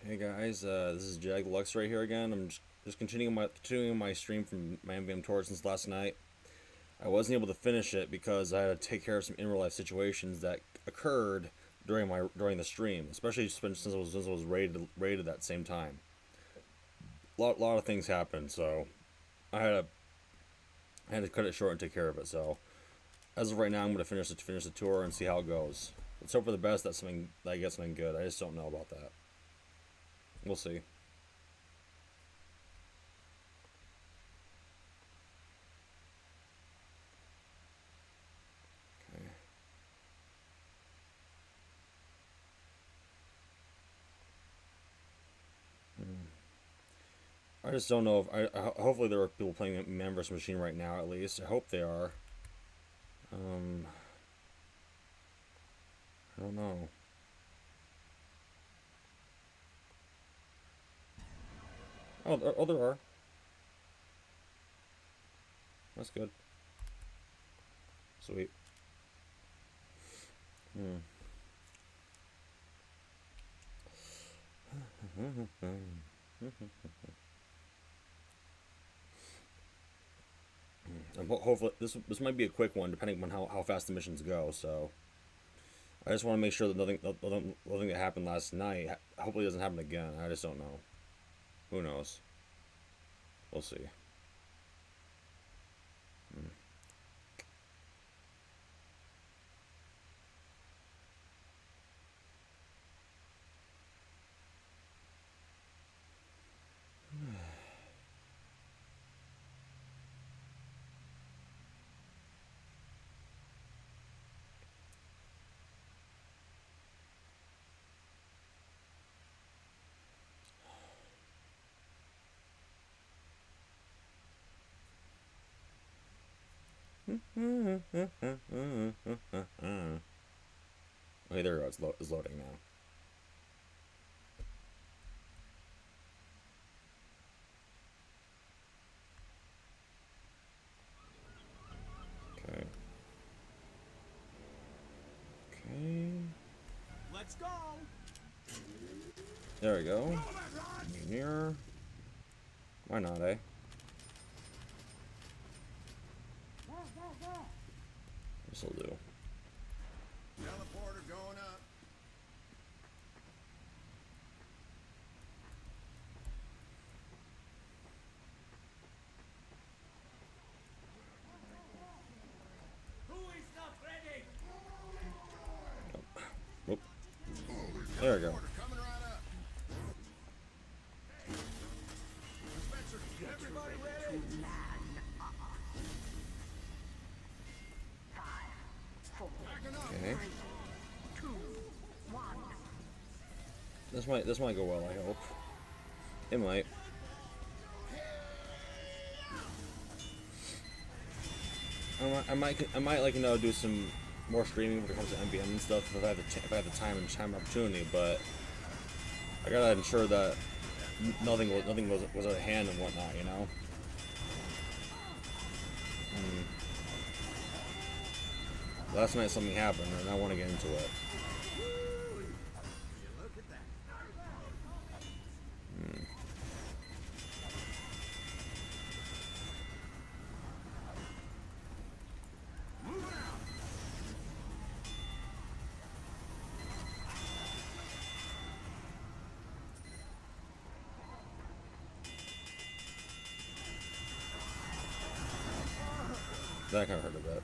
Hey guys, this is Jag right here again. I'm just continuing my stream from my MvM tour since last night. I wasn't able to finish it because I had to take care of some in real life situations that occurred during the stream, especially since I was rated that same time. Lot of things happened, so I had to cut it short and take care of it. So as of right now, I'm gonna finish the tour and see how it goes. Let's hope for the best that I get something good. I just don't know about that. We'll see. Okay. I just don't know if hopefully there are people playing Man vs Machine right now. At least I hope they are. I don't know. Oh, there are. That's good. Sweet. Hmm. Hopefully this might be a quick one, depending on how fast the missions go. So I just want to make sure that nothing that happened last night hopefully doesn't happen again. I just don't know. Who knows? We'll see. Hmm. Okay, there we go. It's loading now. Okay. Okay. Let's go. There we go. Mirror. Why not, eh? This'll do. Teleporter going up. Who is not ready? Whoop. There we go. Coming right up. Everybody ready? Okay. This might go well, I hope. It might. I might like do some more streaming when it comes to MvM and stuff if I have the time and opportunity, but I gotta ensure that nothing was out of hand and whatnot, you know. Last night something happened and I want to get into it. That kind of hurt a bit.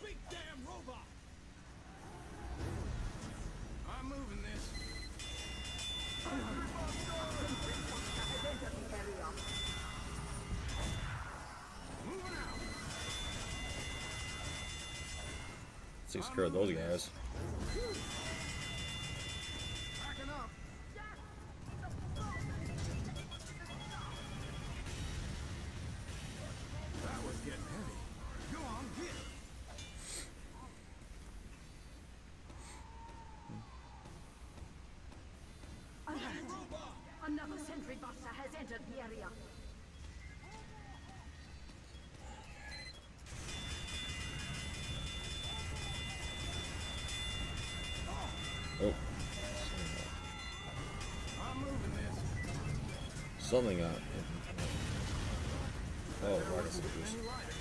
Big damn robot. I'm moving this. Moving out. Takes care of those guys. Backing up. That was getting heavy. Go on, get it. Mighty robot. sentry buster has entered the area. Oh. I'm moving this. Something got. Oh, rocket Wasn't slippers. getting any lighter.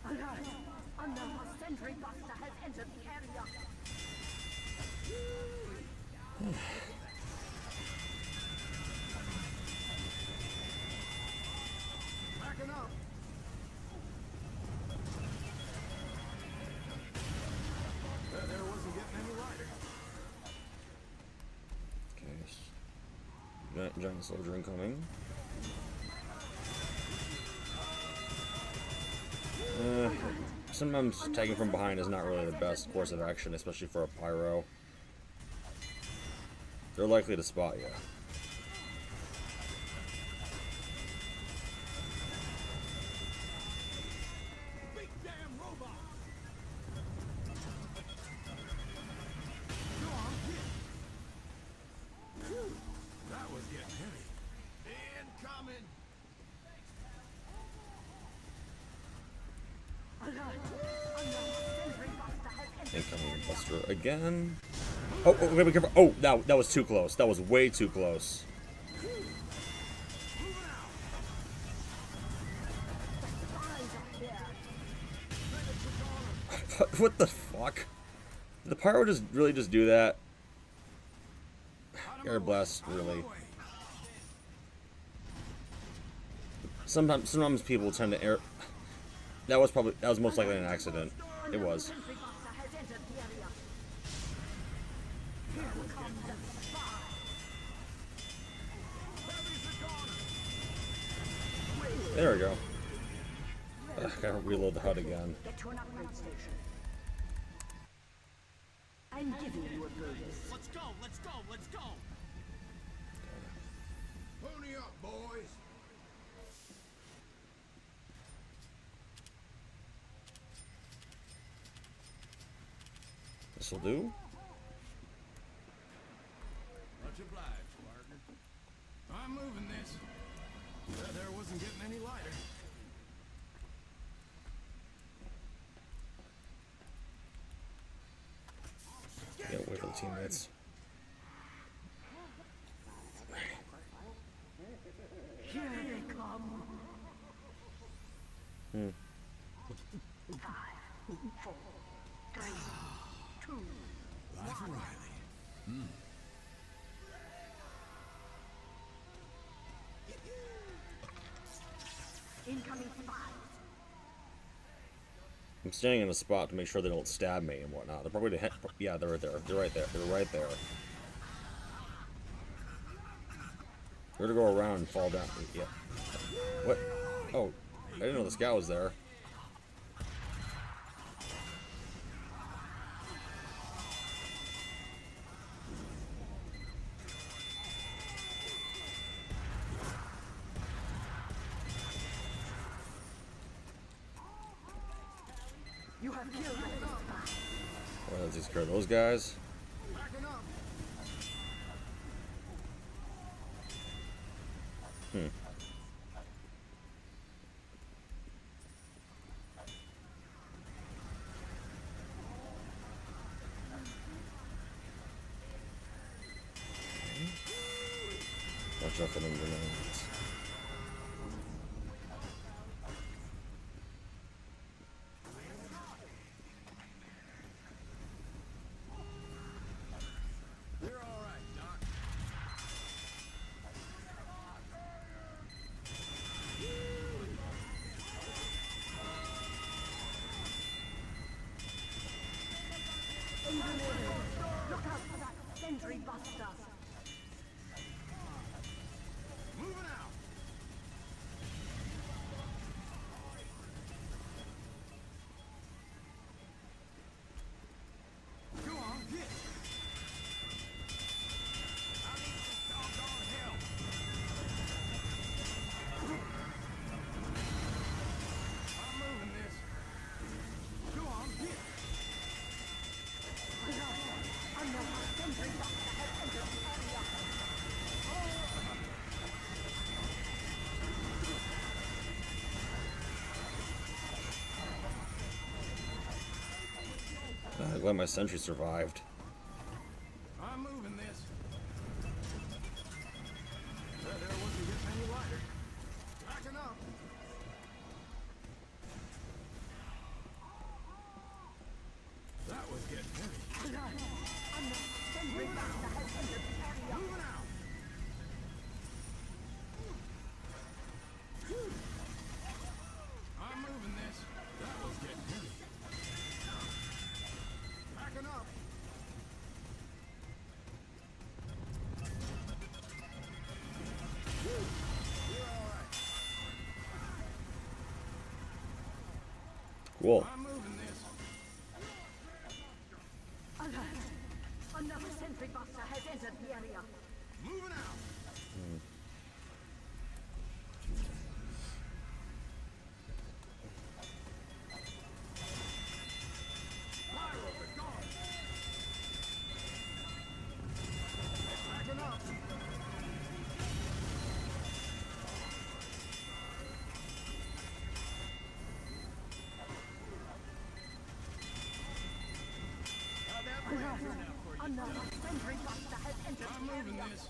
Alert! Another sentry buster has entered the area. Backing up. That there wasn't getting any lighter. Okay. Giant soldier incoming. Sometimes tagging from behind is not really the best course of action, especially for a pyro. They're likely to spot you. Big damn robot. Go on, get. Whew. That was getting heavy. Incoming. Alert! Another sentry buster has entered the Incoming area. buster again. Oh, okay, be careful. Oh, that was too close. That was way too close. Moving out. Eyes up there. What the fuck? Did the pyro just really just do that? Air blast, really. Sometimes people tend to air. That was most likely an accident. It was. Sentry buster has entered the area. Here comes the spy. There we go. Gotta reload the HUD again. Get to an upgrade station. I'm giving you a bonus. Let's go, let's go, let's go. Pony up, boys. This'll do. Much obliged, partner. I'm moving this. That there wasn't getting any lighter. Yeah, wait for the teammates. Here they come. 5, 4, 3, 2, Life Riley. incoming spies. I'm standing in a spot to make sure they don't stab me and whatnot. They're probably yeah, they're right there. They're right there. They're right there. They're gonna go around and fall down. Yeah. What? Oh, I didn't know this guy was there. You have killed the spy. Well, let's just care of those guys. Backing up. Watch out for them grenades. You're all right, Doc. Look out for that sentry buster. Moving out. Go on, get. I need some doggone help. I'm moving this. Go on, get. I'm glad my sentry survived. I'm moving this. That there wasn't getting any lighter. Backing up. That was getting heavy. Alert! Unknown sentry buster has entered the area. Moving out. I'm moving this. That was getting heavy. Backing up. You're all right. Cool. I'm moving this. Alert! Another sentry buster has entered the area. Moving out. Fire over, gone. Backing up. How'd that plan turn out for you? Another sentry buster has entered I'm the moving area. this.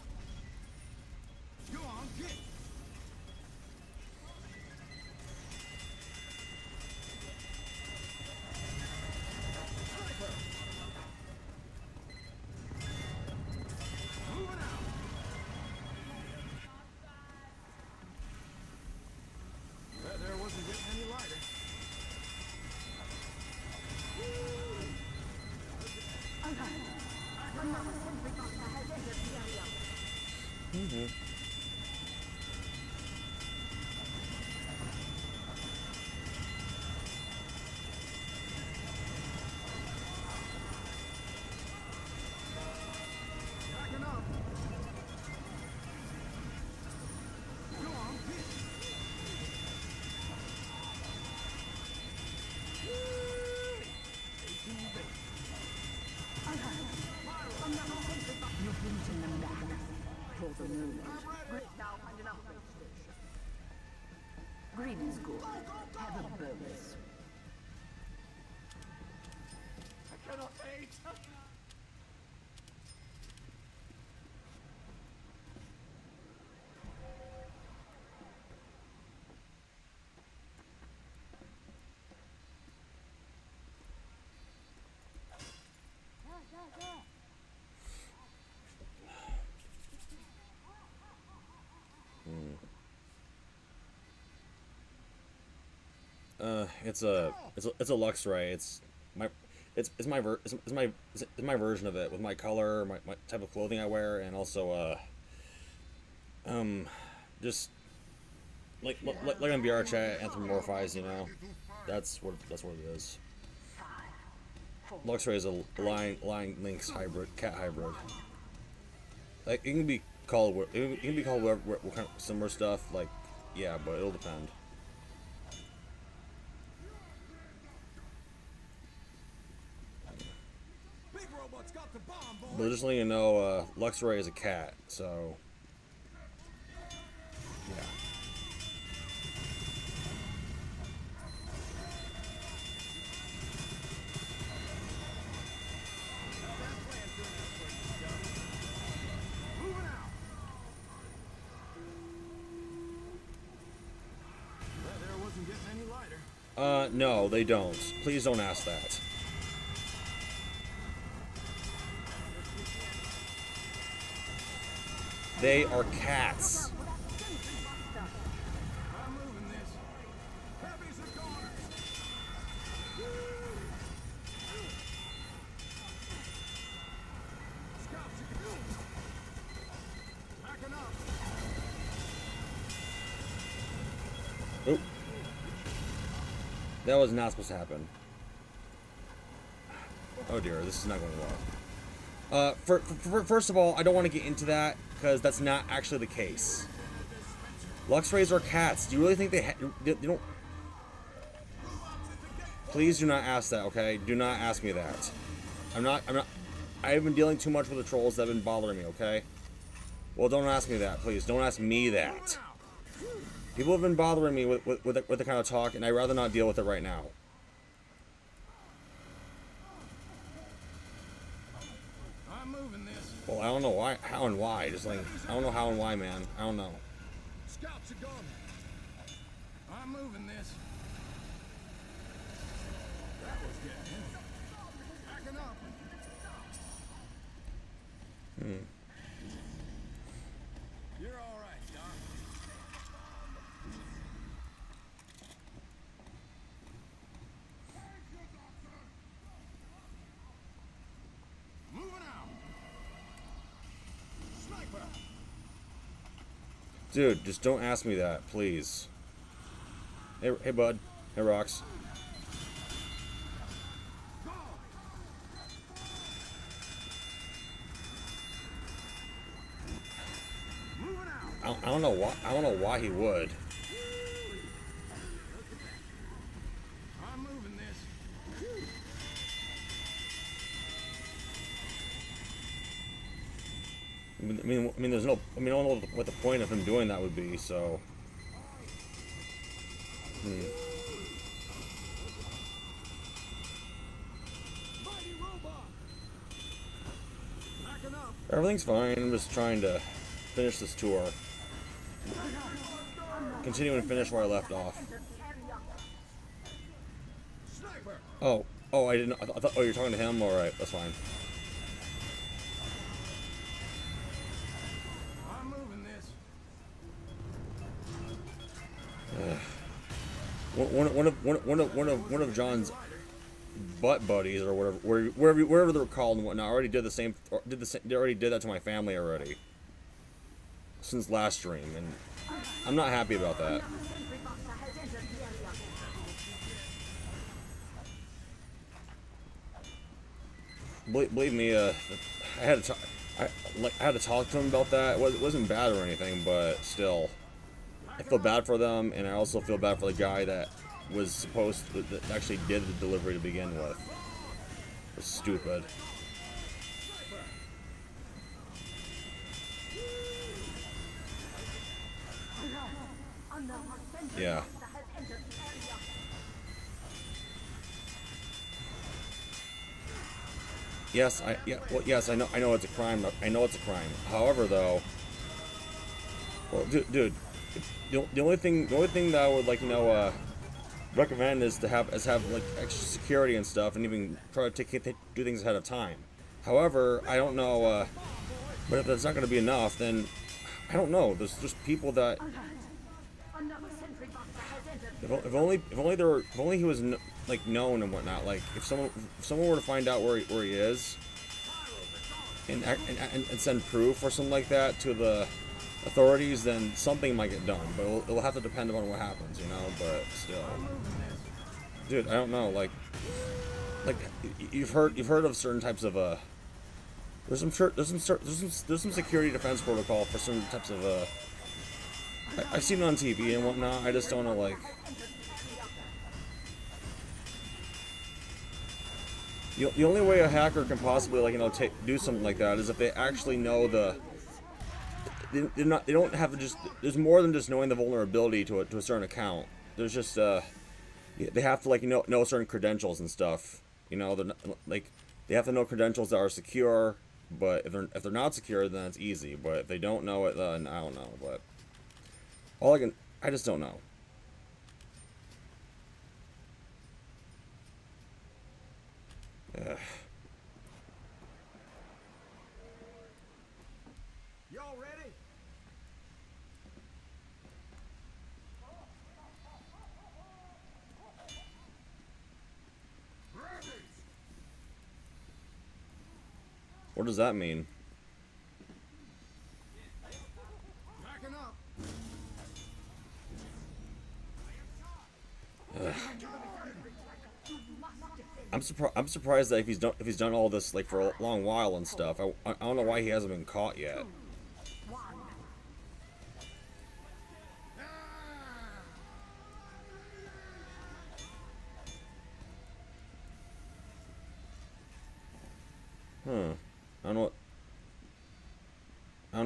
Go on, get. Sniper. Moving out. That there wasn't getting any lighter. Alert! Another sentry buster has entered the area. Backing up. Go on, get. Another sentry buster. You've beaten them back. For the moon. Grid now and an upgrade station. Green is good. Have a bonus. I cannot wait. It's a Lux Ray. It's my version of it with my color, my type of clothing I wear, and also just like on VR chat anthropomorphized, you know. That's what it is. Lux Ray is a lion lynx hybrid, cat hybrid. Like it can be called what kind of similar stuff, like yeah, but it'll depend. Big robot's got the bomb, boy. But just letting you know, Lux Ray is a cat, so yeah. Moving out. That there wasn't getting any lighter. No, they don't. Please don't ask that. They are cats. I'm moving this. Heavies are gone. Scouts are killed. Backing up. Oop. That was not supposed to happen. Oh dear, this is not going well. First of all, I don't want to get into that because that's not actually the case. Lux Rays are cats. Do you really think they don't? Please do not ask that, okay? Do not ask me that. I'm not. I have been dealing too much with the trolls that have been bothering me, okay? Well, don't ask me that, please. Don't ask me that. People have been bothering me with the kind of talk, and I'd rather not deal with it right now. I don't know why, how and why. Just like, I don't know how and why, man. I don't know. Scouts are gone. I'm moving this. That was getting in. Backing up. You're all right, Doc. Moving out. Sniper. Dude, just don't ask me that, please. Hey, bud. Hey, Rocks. Moving out. I don't know why. I don't know why he would. I'm moving this. I mean, there's no. I mean, I don't know what the point of him doing that would be. So. Mighty robot. Backing up. Everything's fine. I'm just trying to finish this tour. Continuing to finish where I left off. Sniper. Oh, I didn't. I thought. Oh, you're talking to him. All right, that's fine. I'm moving this. One of John's butt buddies or whatever, wherever they're called and whatnot, already did the same. They already did that to my family already. Since last stream, and I'm not happy about that. Believe me, I had to talk to him about that. It wasn't bad or anything, but still, I feel bad for them, and I also feel bad for the guy that was that actually did the delivery to begin with. It's stupid. Yeah. Yes, yes, I know it's a crime. I know it's a crime. However, though, well, dude, the only thing that I would recommend is to have like extra security and stuff, and even try to do things ahead of time. However, I don't know, but if that's not going to be enough, then I don't know. There's just people that if only he was like known and whatnot. Like if someone were to find out where he is and send proof or something like that to the authorities, then something might get done. But it'll have to depend on what happens, you know. But still, dude, I don't know. Like you've heard of certain types of there's some security defense protocol for certain types of I've seen it on TV and whatnot. I just don't know, like, the only way a hacker can possibly, like, do something like that is if they actually know they don't have just, there's more than just knowing the vulnerability to a certain account. There's just, they have to, like, know certain credentials and stuff. You know, they have to know credentials that are secure, but if they're not secure, then it's easy. But if they don't know it, then I don't know, but I just don't know. Ugh. Y'all ready? Ready. What does that mean? Backing up. I'm surprised that if he's done all this like for a long while and stuff. I don't know why he hasn't been caught yet. Huh. I don't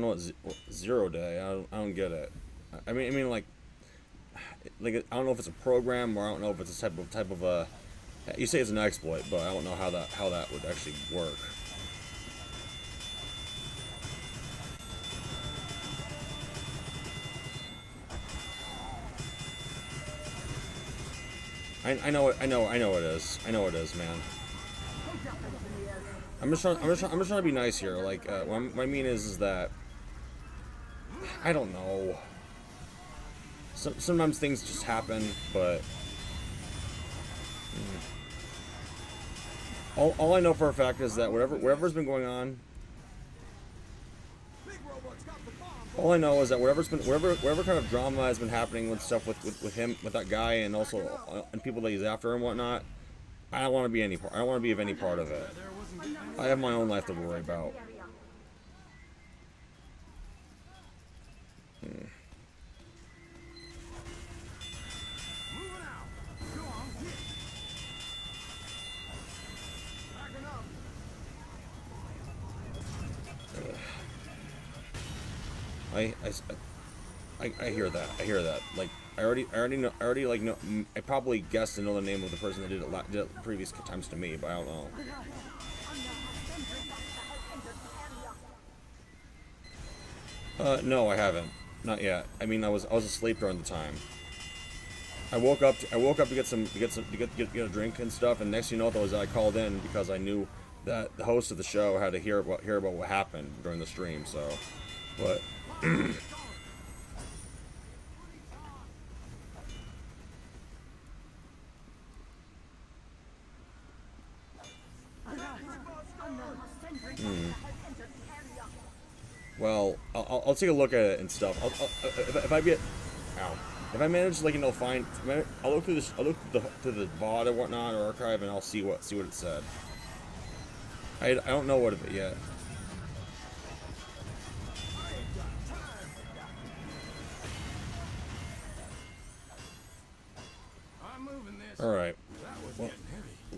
know what 0 day. I don't get it. I mean like I don't know if it's a program or I don't know if it's a type of a. You say it's an exploit, but I don't know how that would actually work. I know it. I know it is. I know it is, man. I'm just trying to be nice here. Like, what I mean is that I don't know. Sometimes things just happen, but all I know for a fact is that whatever's been going on. All I know is that whatever kind of drama has been happening with stuff with him, with that guy, and also and people that he's after and whatnot. I don't want to be any part. I don't want to be of any part of it. I have my own life to worry about. I hear that. I hear that. Like I already know. I probably guessed to know the name of the person that did it previous times to me, but I don't know. No, I haven't. Not yet. I mean, I was asleep during the time. I woke up to get a drink and stuff, and next thing you know, I called in because I knew that the host of the show had to hear about what happened during the stream. So, but. Well, I'll take a look at it and stuff. If I manage to, like, find, I'll look through the VOD or whatnot or archive, and I'll see what it said. I don't know what of it yet. All right.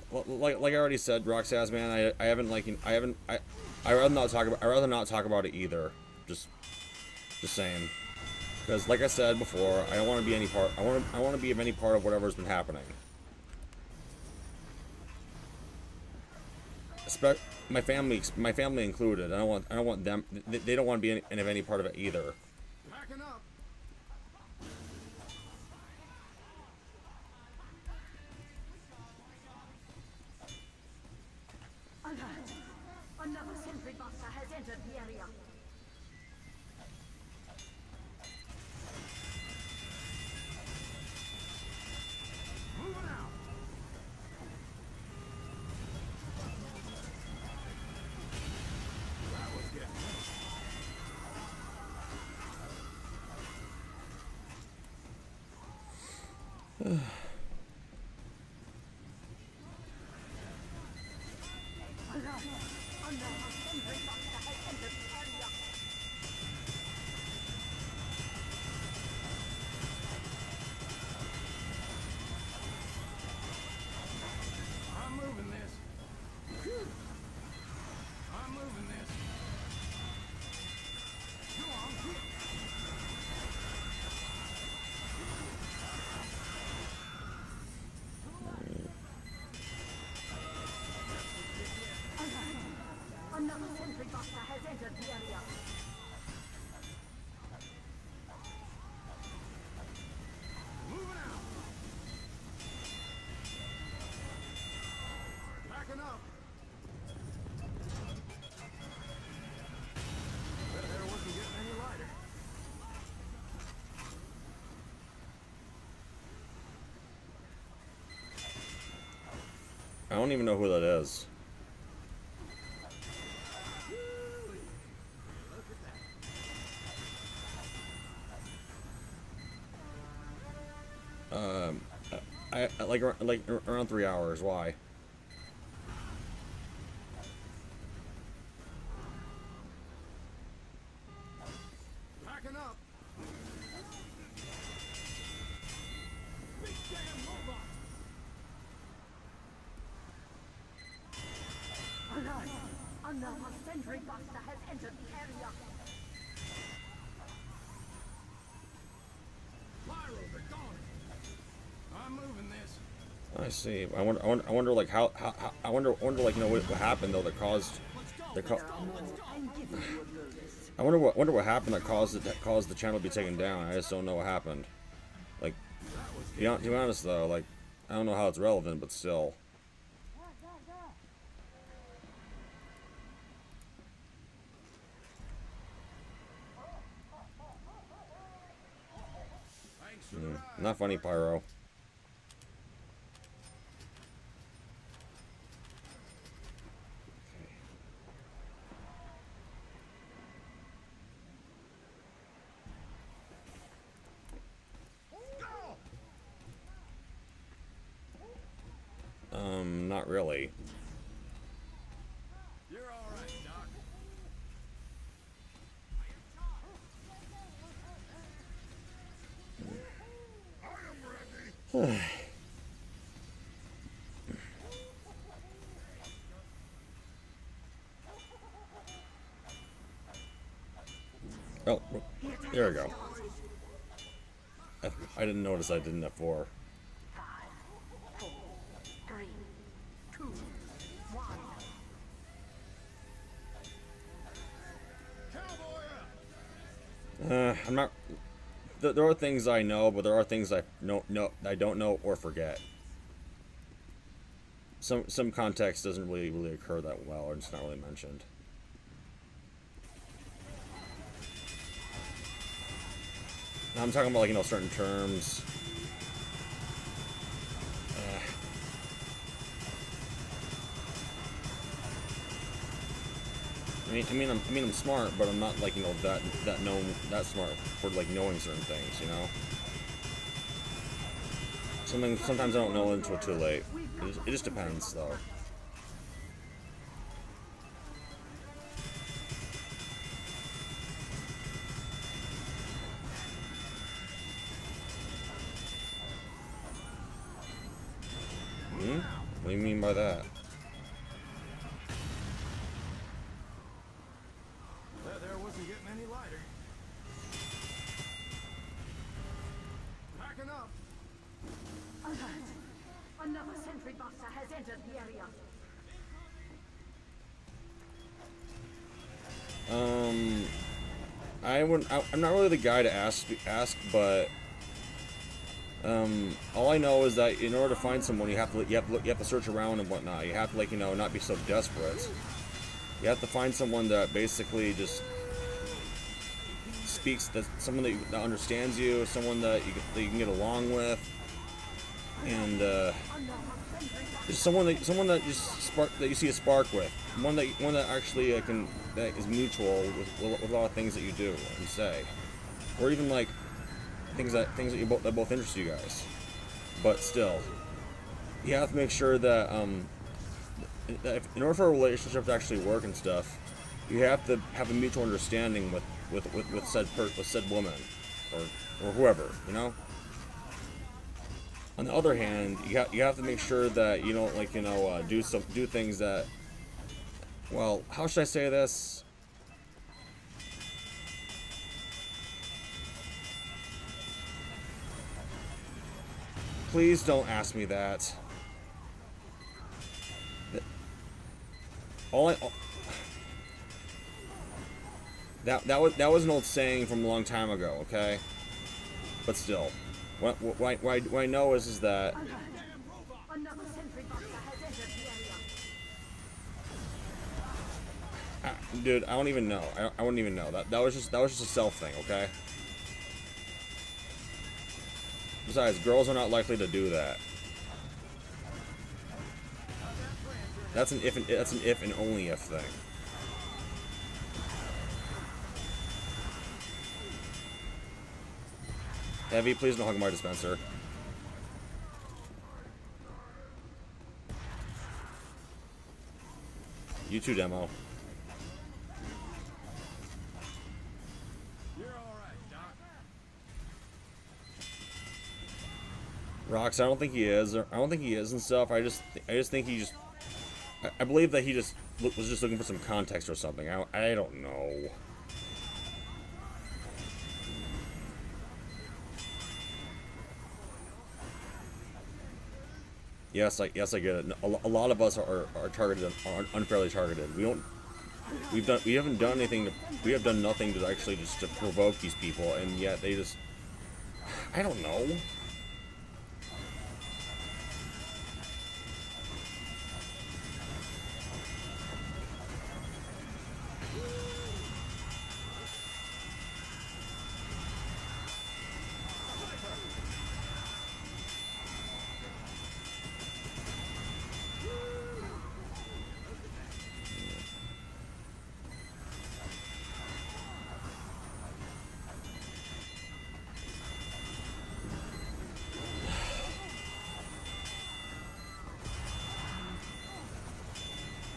Well, like I already said, Roxas, man, I'd rather not talk about it either. Just saying. Because, like I said before, I don't want to be any part. I want to be of any part of whatever's been happening. My family included. I don't want them. They don't want to be of any part of it either. Backing up. Alert! Another sentry buster has entered the area. Moving out. That was getting I'm moving this. I'm moving this. Go on, hit. Another sentry buster has entered the area. Moving out. Backing up. That air wasn't getting any lighter. I don't even know who that is. Look at that. Like around 3 hours. Why? Backing up. Big damn robot. Alert! Another sentry buster has entered the area. Pyros are gone. I'm moving this. I see. I wonder like how I wonder like what happened though that caused the I'm giving you a bonus. I wonder what happened that caused the channel to be taken down. I just don't know what happened. Like, to be honest though, like I don't know how it's relevant, but still. Not funny, Pyro. Not really. You're all right, Doc. I am ready. Oh, there we go. I didn't notice I didn't have 4. 5, 4, 3, 2, 1. Cowboy up. I'm not. There are things I know, but there are things I don't know or forget. Some context doesn't really occur that well, or it's not really mentioned. I'm talking about, like, certain terms. I mean, I'm smart, but I'm not, like, that smart for, like, knowing certain things, you know. Sometimes I don't know until too late. It just depends, though. What do you mean by that? That there wasn't getting any lighter. Packing up. Alert! Another sentry buster has entered the area. I'm not really the guy to ask, but all I know is that in order to find someone, you have to search around and whatnot. You have to, like, not be so desperate. You have to find someone that basically just speaks, someone that understands you, someone that you can get along with, and just someone that you see a spark with, one that actually that is mutual with a lot of things that you do and say, or even, like, things that both interest you guys. But still, you have to make sure that in order for a relationship to actually work and stuff, you have to have a mutual understanding with said woman or whoever, you know. On the other hand, you have to make sure that you don't, like, do things that, well, how should I say this? Please don't ask me that. That was an old saying from a long time ago, okay? But still, what I know is that. Another sentry buster has entered the area. Dude, I don't even know. I wouldn't even know. That was just a self thing, okay? Besides, girls are not likely to do that. That's an if and only if thing. Heavy, please don't hug my dispenser. You too, Demo. You're all right, Doc. Rox, I don't think he is. I don't think he is and stuff. I just think he just. I believe that he just was just looking for some context or something. I don't know. Yes, I get it. A lot of us are targeted, are unfairly targeted. We haven't done anything. We have done nothing to actually just to provoke these people, and yet they just. I don't know.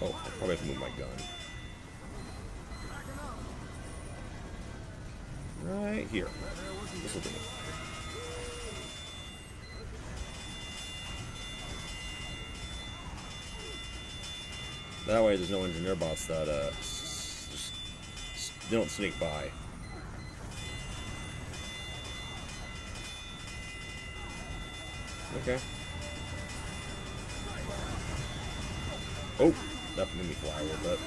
Oh, I probably have to move my gun. Right here. This will do it. That way there's no engineer bots that just they don't sneak by. Okay. Oh, that made me fly a little bit.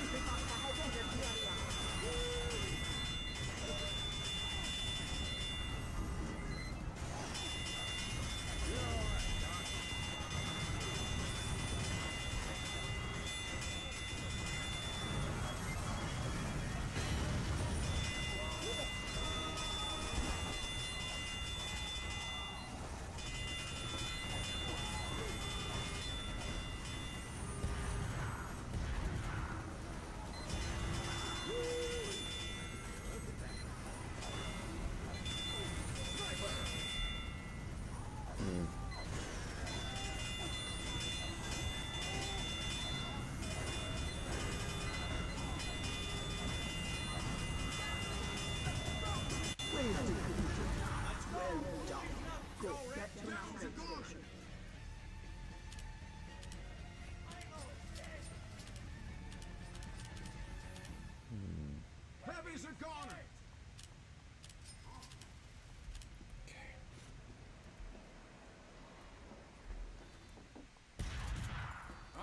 Heavies are gone.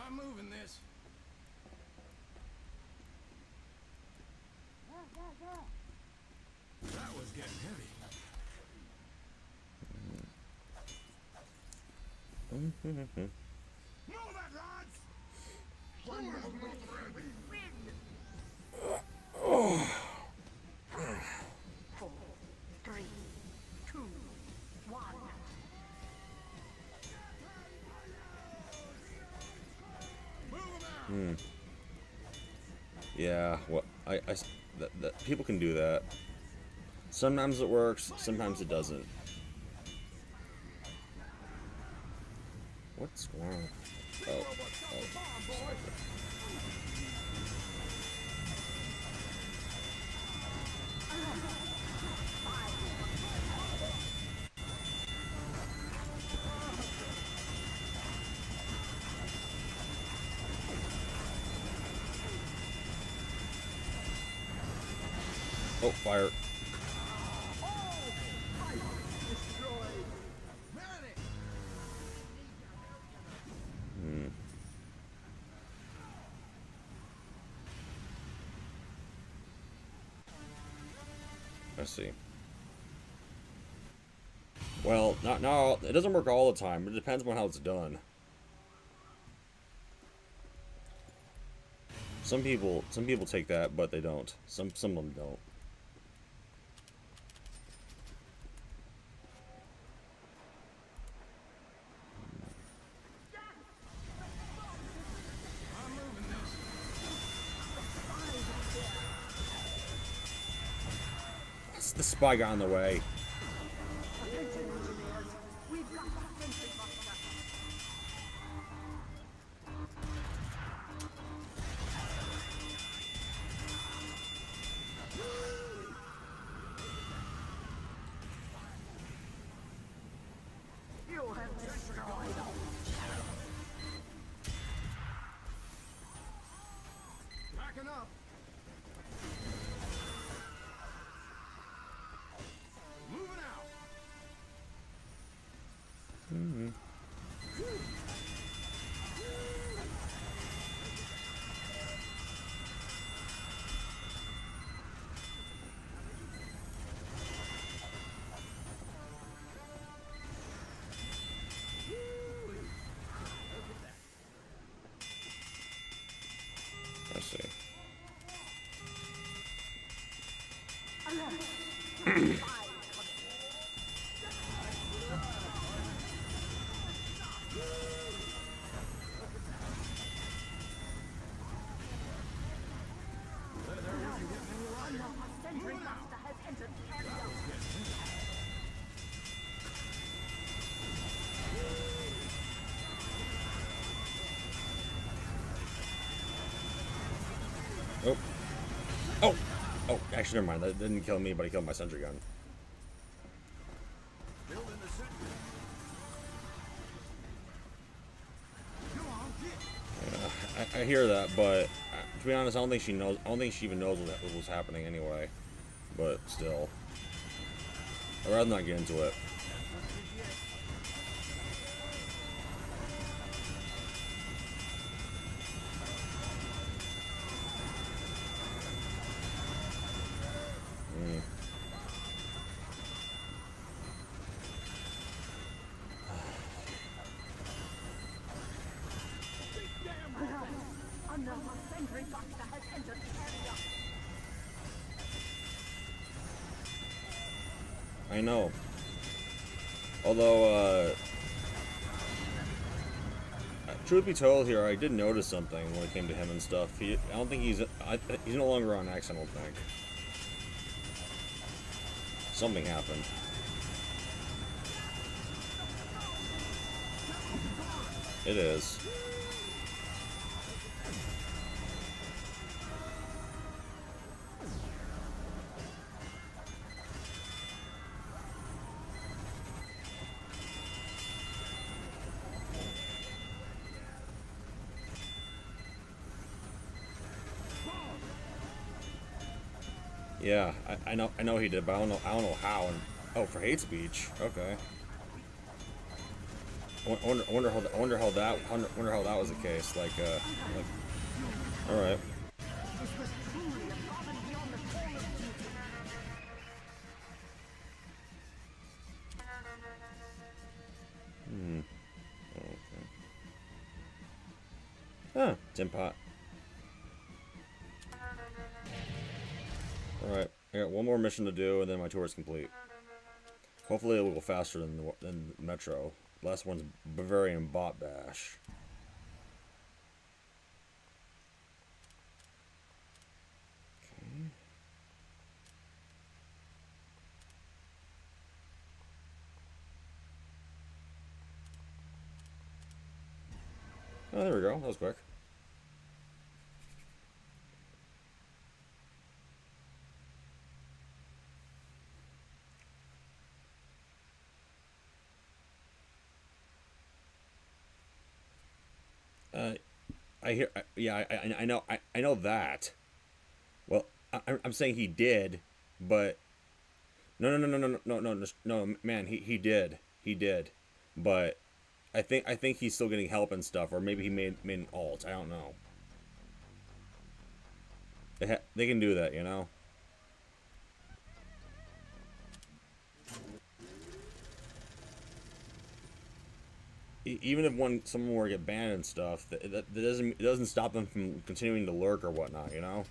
I'm moving this. That was getting heavy. Move it, lads! Four, three, two, one. Move 'em out! Yeah, well, that people can do that. Sometimes it works, sometimes it doesn't. What's going on? Oh, sniper. Oh, fire. I see. Well, not now. It doesn't work all the time. It depends on how it's done. Some people take that, but they don't. Some of them don't. I'm moving this. The spy got in the way. We've got the sentry buster. You have destroyed all. Backing up. Oh. Oh! Oh, actually, never mind. That didn't kill me, but he killed my sentry gun. Building the sentry. Come on, get. I hear that, but to be honest, I don't think she knows. I don't think she even knows what was happening anyway. But still, I'd rather not get into it. Another sentry buster has entered the area. I know. Although, truth be told, here I did notice something when it came to him and stuff. I don't think he's no longer on X. I don't think. Something happened. It is. Yeah, I know he did, but I don't know how. And oh, for hate speech, okay. I wonder how that was the case. Like, all right. This was truly above and beyond the call of duty. Okay. Ah, tin pot. All right, I got one more mission to do, and then my tour is complete. Hopefully, it will go faster than Metro. Last one's Bavarian Bot Bash. Okay. Oh, there we go. That was quick. I hear. Yeah, I know that. Well, I'm saying he did, but no, man, he did, but I think he's still getting help and stuff, or maybe he made an alt. I don't know. They can do that, you know. Even if someone were to get banned and stuff, that doesn't stop them from continuing to lurk or whatnot, you know.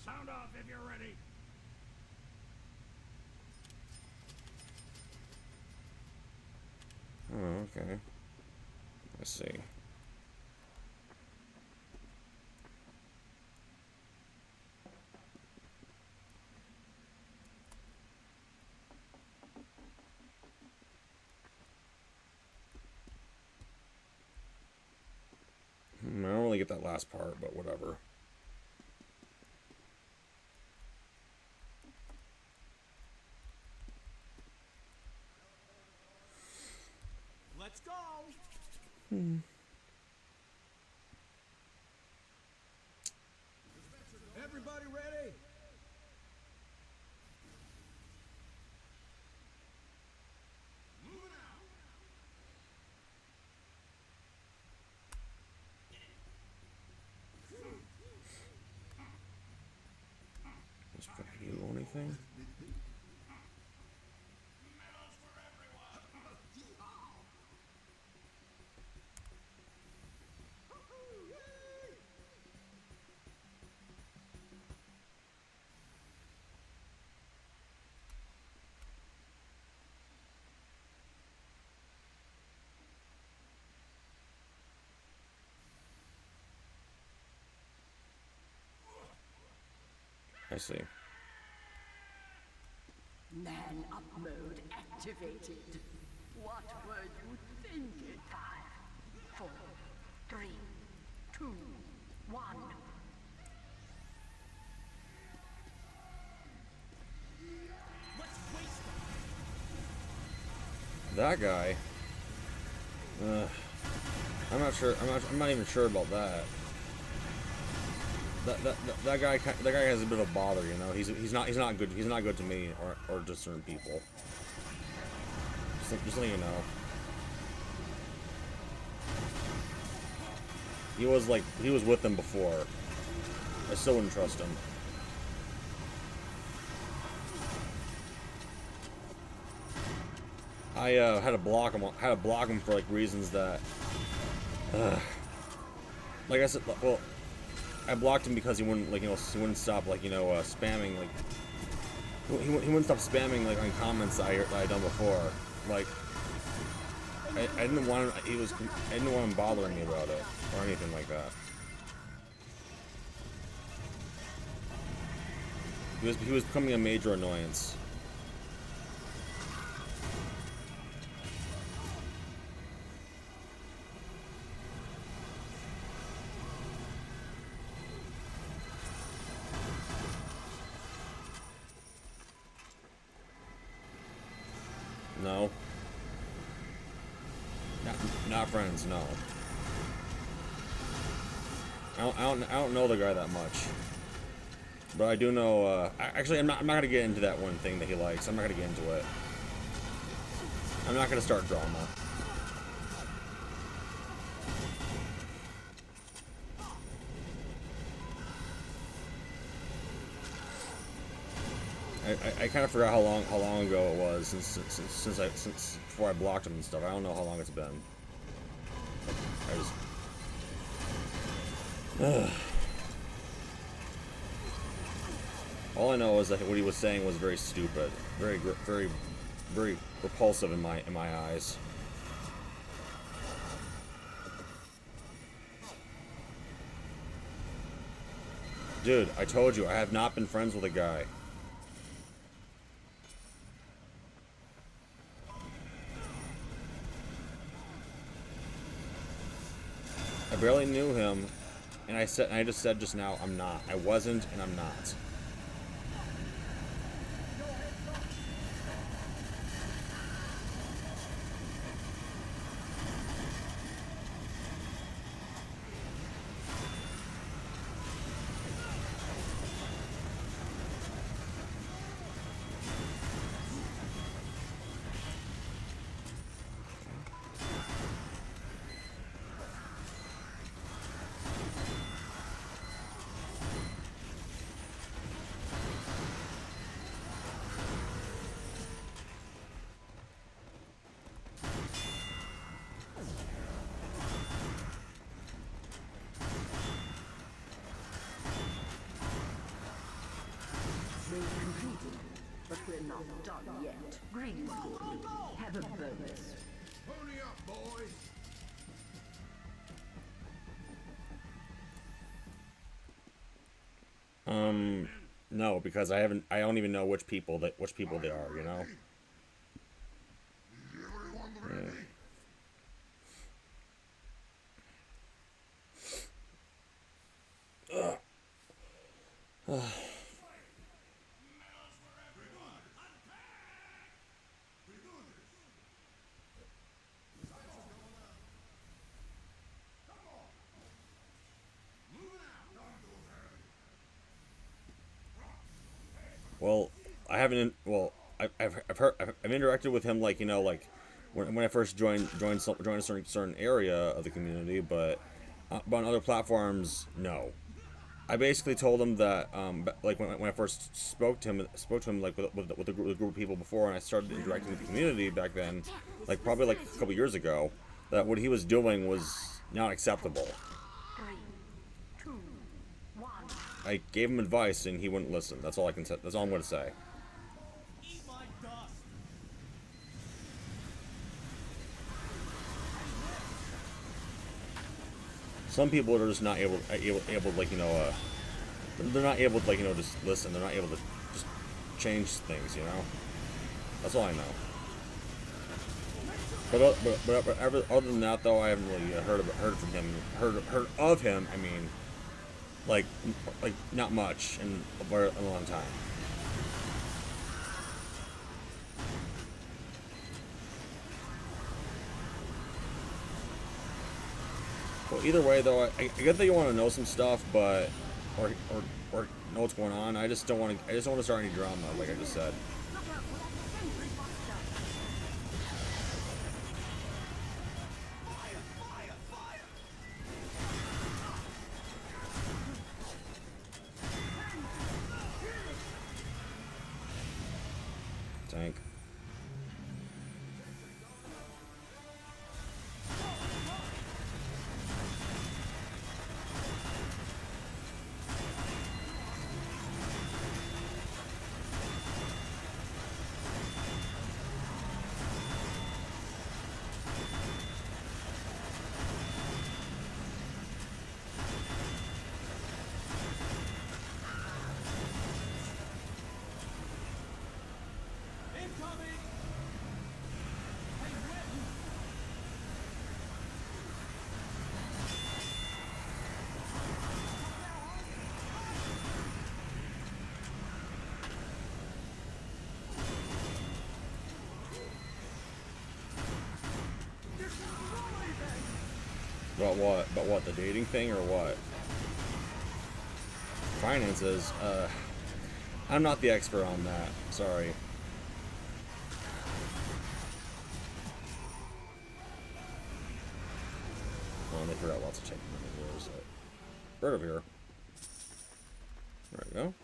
Sound off if you're ready. Oh, okay. Let's see. I don't really get that last part, but whatever. Let's go. Everybody ready? Moving out. Does he do anything? Medals for everyone. I see. Man up mode active. activated. What were you thinking? 5, 4, 3, 2, 1. That guy. I'm not sure. I'm not even sure about that. That guy has a bit of a bother, you know. He's not good. He's not good to me or to certain people. Just letting you know. He was with them before. I still wouldn't trust him. I had to block him. For like reasons that, like I said, well, I blocked him because he wouldn't he wouldn't stop spamming he wouldn't stop spamming on comments that I done before. Like I didn't want him. I didn't want him bothering me about it or anything like that. He was becoming a major annoyance. No. Not friends, no. I don't know the guy that much. But I do know, actually I'm not gonna get into that one thing that he likes. I'm not gonna get into it. I'm not gonna start drama. I kind of forgot how long ago it was since before I blocked him and stuff. I don't know how long it's been. All I know is that what he was saying was very stupid, very repulsive in my eyes. Dude, I told you I have not been friends with a guy. I barely knew him, and I just said just now, I'm not. I wasn't, and I'm not. But we're not done yet. Green school. Have a bonus. Pony up, boys. No, because I don't even know which people they are, you know? Well, I haven't. Well, I've interacted with him when I first joined a certain area of the community, but on other platforms, no. I basically told him that when I first spoke to him with a group of people before, and I started interacting with the community back then, probably a couple years ago, that what he was doing was not acceptable. 3, 2, 1. I gave him advice and he wouldn't listen. That's all I can say. That's all I'm going to say. Eat my dust. Some people are just not able they're not able to just listen. They're not able to just change things, you know. That's all I know. Other than that, though, I haven't really heard from him. Heard of him. I mean, like not much in a long time. Well, either way, though, I get that you want to know some stuff, but or know what's going on. I just don't want to. I just don't want to start any drama, like I just said. Tank. About what? About what? The dating thing or what? Finances? I'm not the expert on that. Sorry. Oh, they forgot lots of chicken. Where is it? Right over here. There we go.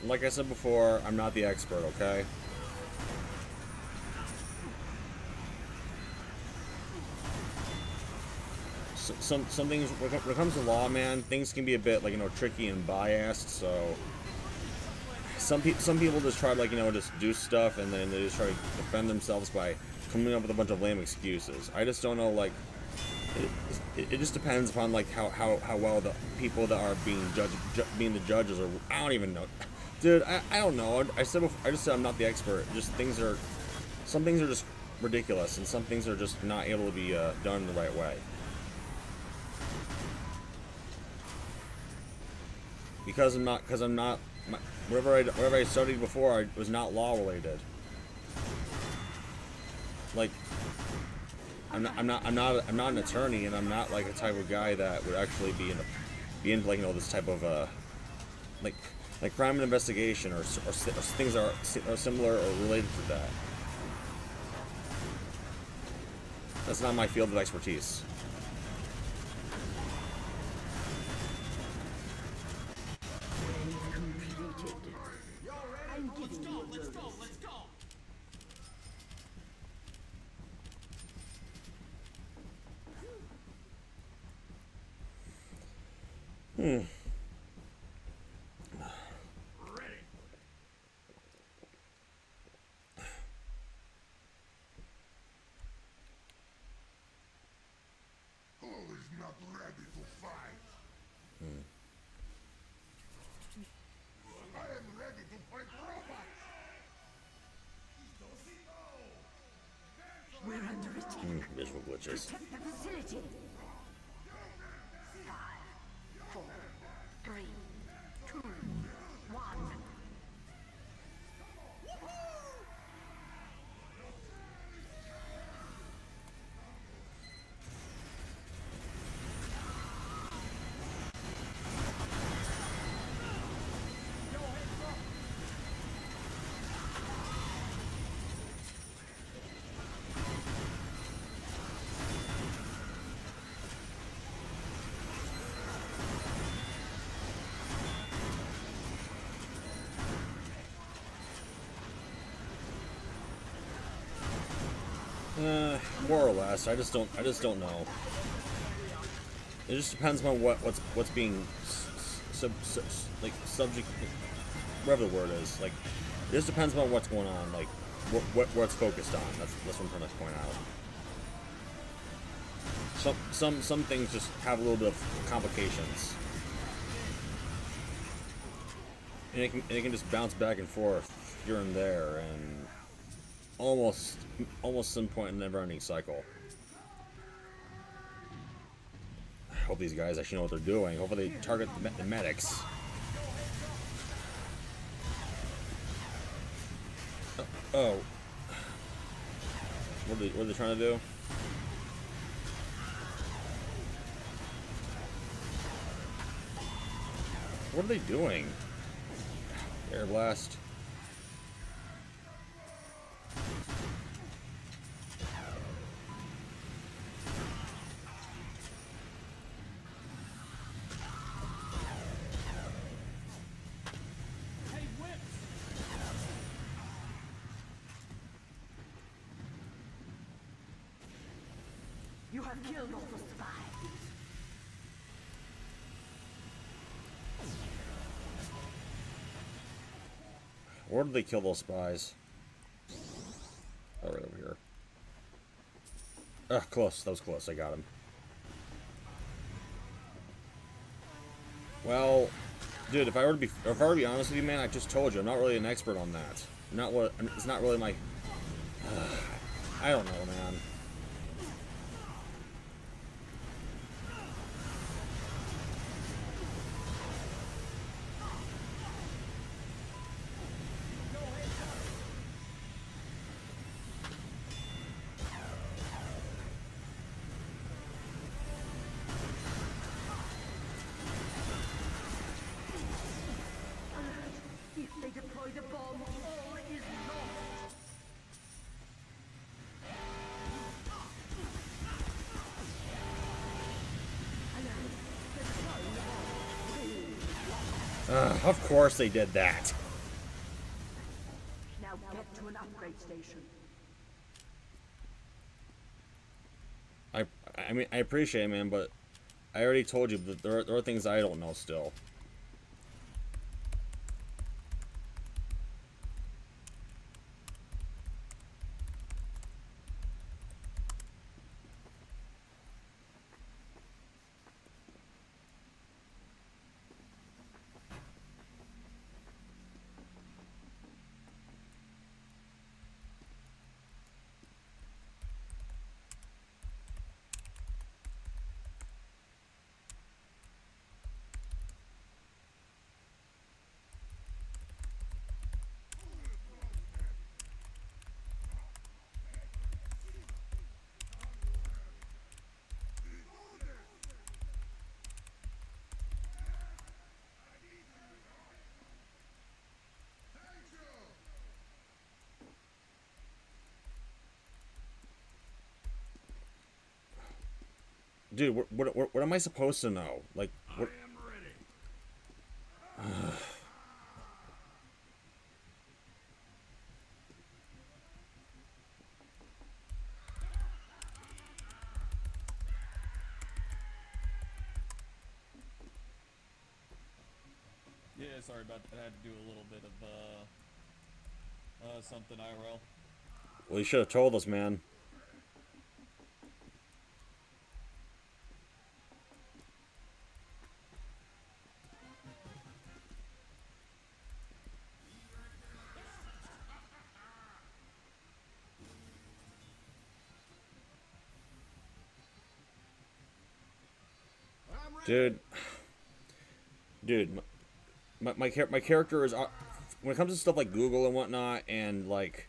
Like I said before, I'm not the expert, okay? Some things, when it comes to law, man, things can be a bit, like, you know, tricky and biased, so some people just try to, like, you know, just do stuff, and then they just try to defend themselves by coming up with a bunch of lame excuses. I just don't know, like, it just depends upon, like, how well the people that are being the judges, or I don't even know. Dude, I don't know. I just said I'm not the expert. Just some things are just ridiculous, and some things are just not able to be done the right way. Because I'm not, whatever I studied before, I was not law related. Like, I'm not an attorney, and I'm not like a type of guy that would actually be into like, you know, this type of like crime and investigation, or things that are similar or related to that. That's not my field of expertise. We're under attack. Visual glitches. Protect the facility. 5, 4, 3, 2, 1. More or less. I just don't know. It just depends on what's being like subject, whatever the word is. Like, it just depends on what's going on. Like, what it's focused on. That's what I'm trying to point out. Some things just have a little bit of complications, and it can just bounce back and forth here and there, and almost some point in a never-ending cycle. I hope these guys actually know what they're doing. Hopefully they target the medics. Oh. What are they trying to do? What are they doing? Air blast. You have killed all the spies. Where did they kill those spies? Oh, right over here. Ah, close. That was close. I got him. Well, dude, if I were to be honest with you, man, I just told you I'm not really an expert on that. It's not really my. I don't know, man. If they deploy the bomb, all is lost. Of course they did that. Now get to an upgrade station. I mean, I appreciate it, man, but I already told you that there are things I don't know still. Dude, what am I supposed to know? Like, what? I am ready. Yeah, sorry about that. I had to do a little bit of something IRL. Well, you should have told us, man. I'm ready. Dude, my character is when it comes to stuff like Google and whatnot, and like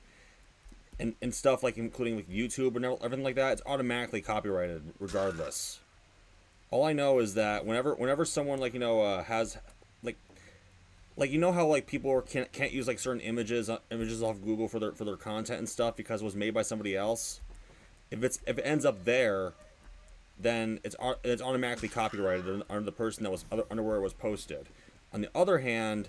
and stuff like including like YouTube and everything like that, it's automatically copyrighted regardless. All I know is that whenever someone like has like you know how like people can't use like certain images off Google for their content and stuff because it was made by somebody else. If it ends up there, then it's automatically copyrighted under the person that was under where it was posted. On the other hand,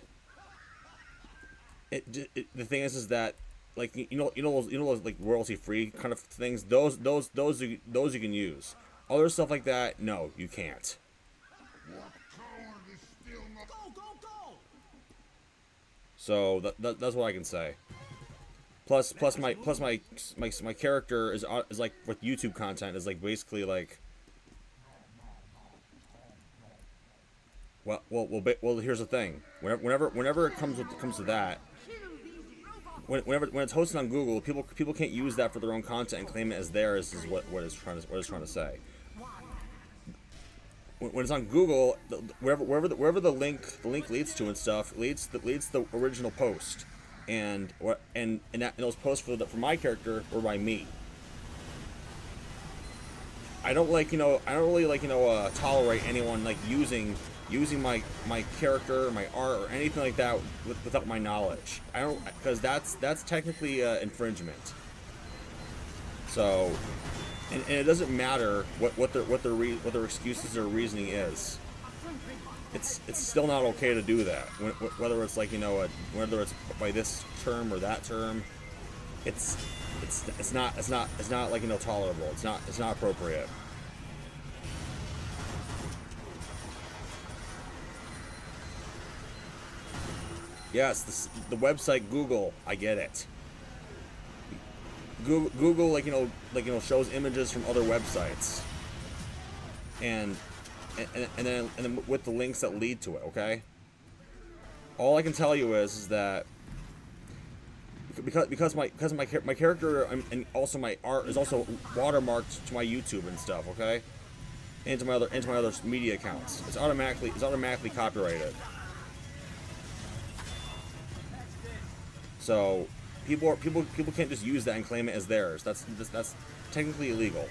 the thing is that like you know those like royalty free kind of things. Those you can use. Other stuff like that, no, you can't. So that's what I can say. Plus my character is like with YouTube content is like basically like. Well. Here's the thing. Whenever it comes to that, when it's hosted on Google, people can't use that for their own content and claim it as theirs. Is what it's trying to say. When it's on Google, wherever the link leads to and stuff leads the original post, and those posts for my character were by me. I don't really tolerate anyone like using my character or my art or anything like that without my knowledge. I don't, because that's technically infringement. So, and it doesn't matter what their excuses or reasoning is. It's still not okay to do that. Whether it's like whether it's by this term or that term, it's not like tolerable. It's not appropriate. Yes, the website Google, I get it. Google shows images from other websites, and then with the links that lead to it. Okay. All I can tell you is that because my character and also my art is also watermarked to my YouTube and stuff. Okay, and to my other media accounts. It's automatically copyrighted. So people can't just use that and claim it as theirs. That's technically illegal.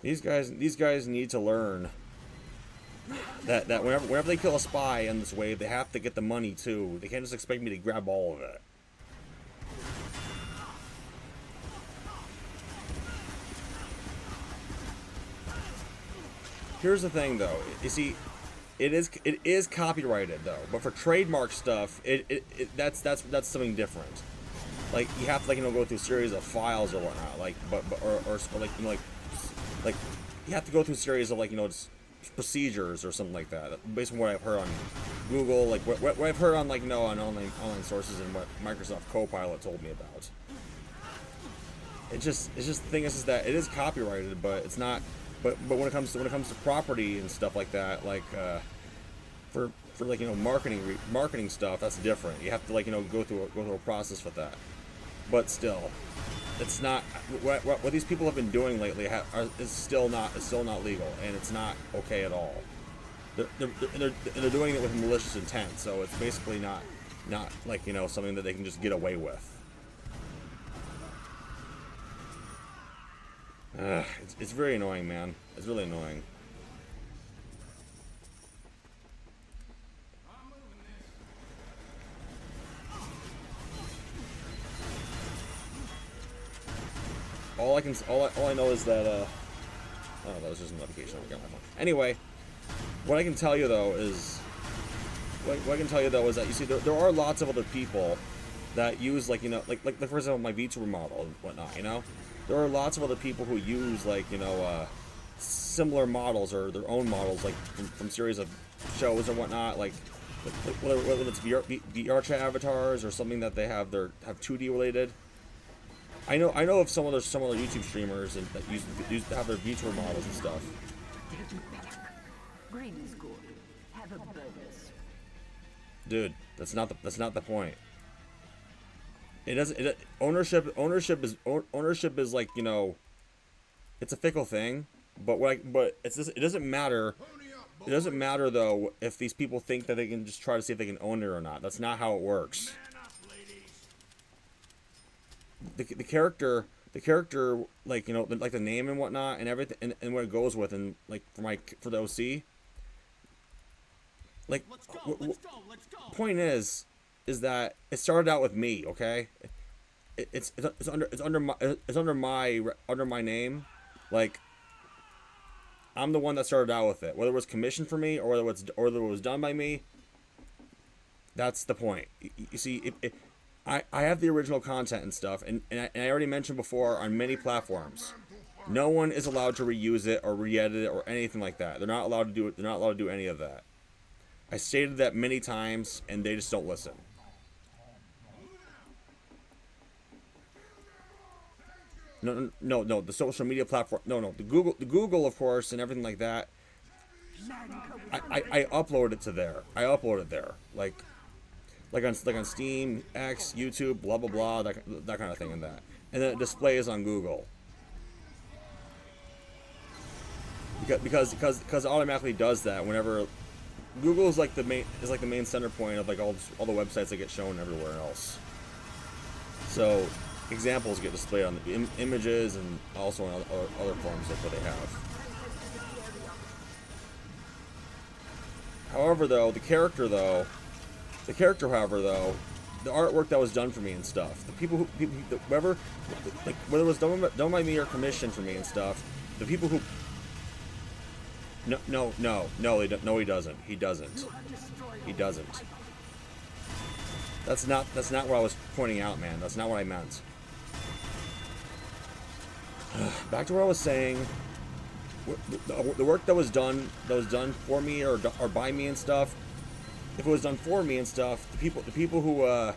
These guys need to learn that whenever they kill a spy in this wave, they have to get the money too. They can't just expect me to grab all of it. Here's the thing, though. You see, it is copyrighted though, but for trademark stuff, that's something different. Like you have to go through a series of files or whatnot. Like like you have to go through a series of just procedures or something like that, based on what I've heard on Google, like what I've heard on on online sources, and what Microsoft Copilot told me about. It's just the thing is that it is copyrighted, but it's not. But when it comes to property and stuff like that, for marketing stuff, that's different. You have to go through a process for that. But still, it's not what these people have been doing lately is still not legal, and it's not okay at all. They're doing it with malicious intent, so it's basically not something that they can just get away with. It's very annoying, man. It's really annoying. All I know is that oh, that was just a notification. I got my phone. Anyway, what I can tell you though is that you see there are lots of other people that use like for example my VTuber model and whatnot. There are lots of other people who use similar models or their own models from series of shows or whatnot, whether it's VR chat avatars or something that they have 2D related. I know of some other YouTube streamers and that use have their VTuber models and stuff. Greetings, good. Have a bonus. Dude, that's not the point. It doesn't. Ownership is it's a fickle thing. But it doesn't matter. It doesn't matter though if these people think that they can just try to see if they can own it or not. That's not how it works. the character, like, you know, like the name and whatnot and everything, and what it goes with, and like for the OC. Like, Let's go. Let's go. Let's go. point is that it started out with me, okay? It's under my name, like, I'm the one that started out with it. Whether it was commissioned for me or whether it was done by me, that's the point. You see, I have the original content and stuff, and I already mentioned before, on many platforms, no one is allowed to reuse it or re-edit it or anything like that. They're not allowed to do it. They're not allowed to do any of that. I stated that many times, and they just don't listen. No. The social media platform. No. The Google, of course, and everything like that. I upload it to there. I upload it there, like on Steam, X, YouTube, blah blah blah, that kind of thing, and that, and then it displays on Google. Because it automatically does that whenever Google is like the main center point of like all the websites that get shown everywhere else. So examples get displayed on the images and also on other forms of what they have. However, though, the character, however, though, the artwork that was done for me and stuff, the people whoever, like, whether it was done by me or commissioned for me and stuff, the people who, no, he doesn't. That's not what I was pointing out, man. That's not what I meant. Back to what I was saying. The work that was done for me or by me and stuff. If it was done for me and stuff, the people who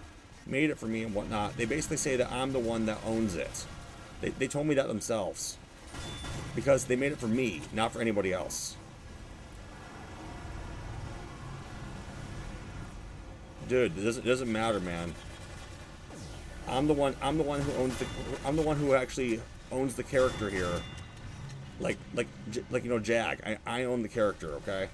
made it for me and whatnot, they basically say that I'm the one that owns it. They told me that themselves, because they made it for me, not for anybody else. Dude, it doesn't matter, man. I'm the one who actually owns the character here. Like you know, Jag. I own the character, okay?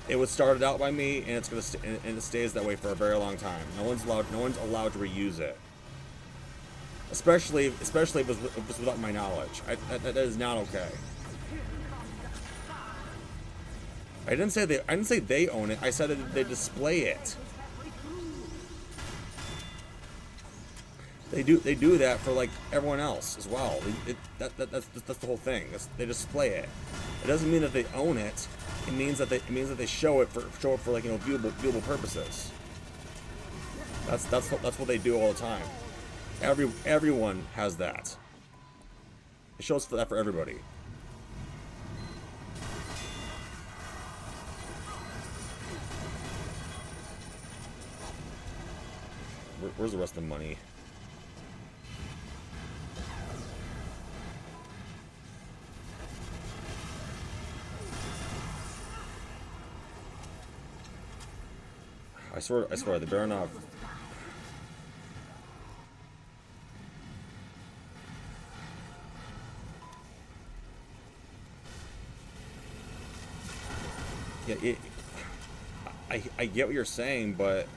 It was started out by me, and and it stays that way for a very long time. No one's allowed to reuse it. Especially if it was without my knowledge. That is not okay. I didn't say they own it. I said that they display it. They do that for like everyone else as well. That's the whole thing. They display it. It doesn't mean that they own it. It means that they show it for like, you know, viewable purposes. That's what they do all the time. Everyone has that. It shows that for everybody. Where's the rest of the money? I swear, they better not. Yeah, I get what you're saying, but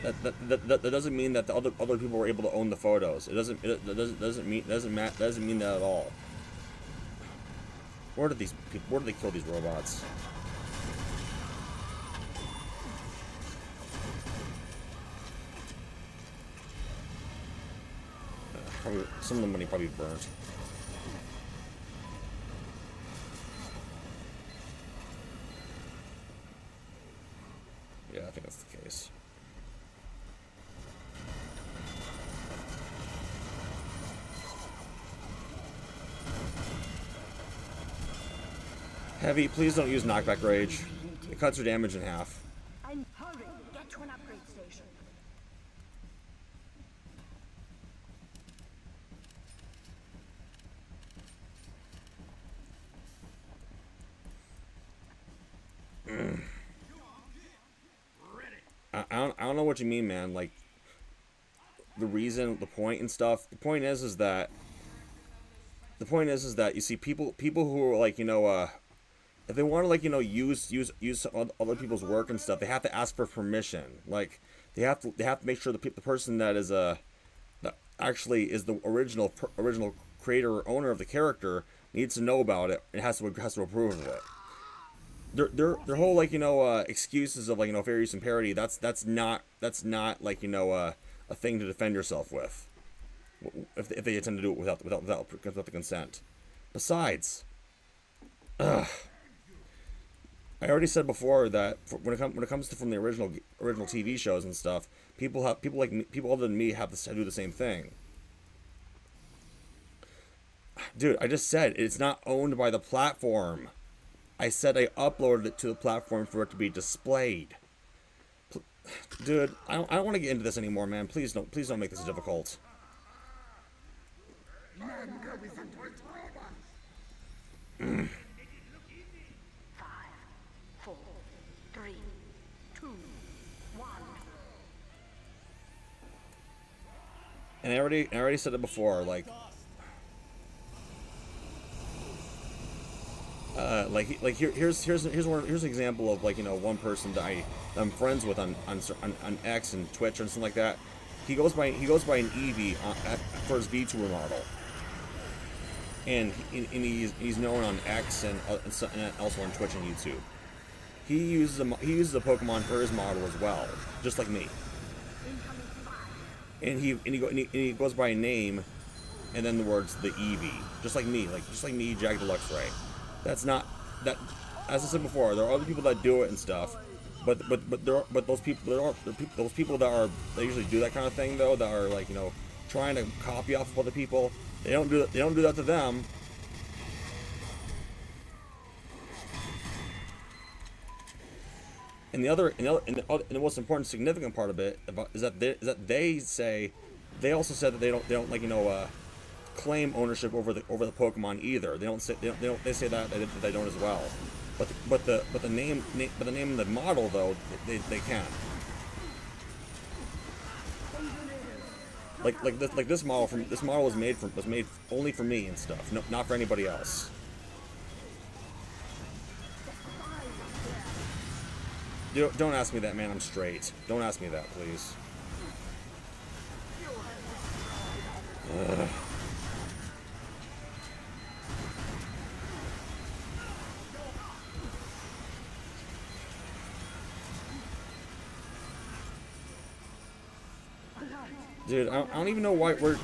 that doesn't mean that the other people were able to own the photos. It doesn't mean that at all. Where did they kill these robots? Probably, some of the money probably burnt. Yeah, I think that's the case. Heavy, please don't use knockback rage. It cuts your damage in half. And hurry, get to an upgrade station. I don't know what you mean, man. Like, the reason, the point and stuff. The point is that you see people who are like, you know, if they want to, like, you know, use other people's work and stuff, they have to ask for permission. Like, they have to make sure the person that is actually is the original creator or owner of the character needs to know about it and has to approve of it. Their whole like excuses of like fair use and parody, that's not like a thing to defend yourself with if they intend to do it without the consent. Besides, I already said before that when it comes to from the original TV shows and stuff, people like me, people other than me have to do the same thing. Dude, I just said it's not owned by the platform. I said I uploaded it to the platform for it to be displayed. Dude, I don't want to get into this anymore, man. Please don't make this difficult. Five, 4, 3, 2, 1. And I already said it before, like here's an example of like one person that I'm friends with on X and Twitch and something like that. He goes by an Eevee for his VTuber model, and he's known on X and also on Twitch and YouTube. He uses a Pokemon for his model as well, just like me. And he goes by a name, and then the words the Eevee, just like me, Jag Deluxe Ray. That's not that. As I said before, there are other people that do it and stuff, but those people that usually do that kind of thing though, that are like trying to copy off of other people. They don't do that to them. And the most important, significant part of it is that they also said that they don't claim ownership over the Pokemon either. They say that they don't as well. But the name of the model though they can. This model was made only for me and stuff, not for anybody else. Don't ask me that, man. I'm straight. Don't ask me that, please. Dude, I don't even know why you're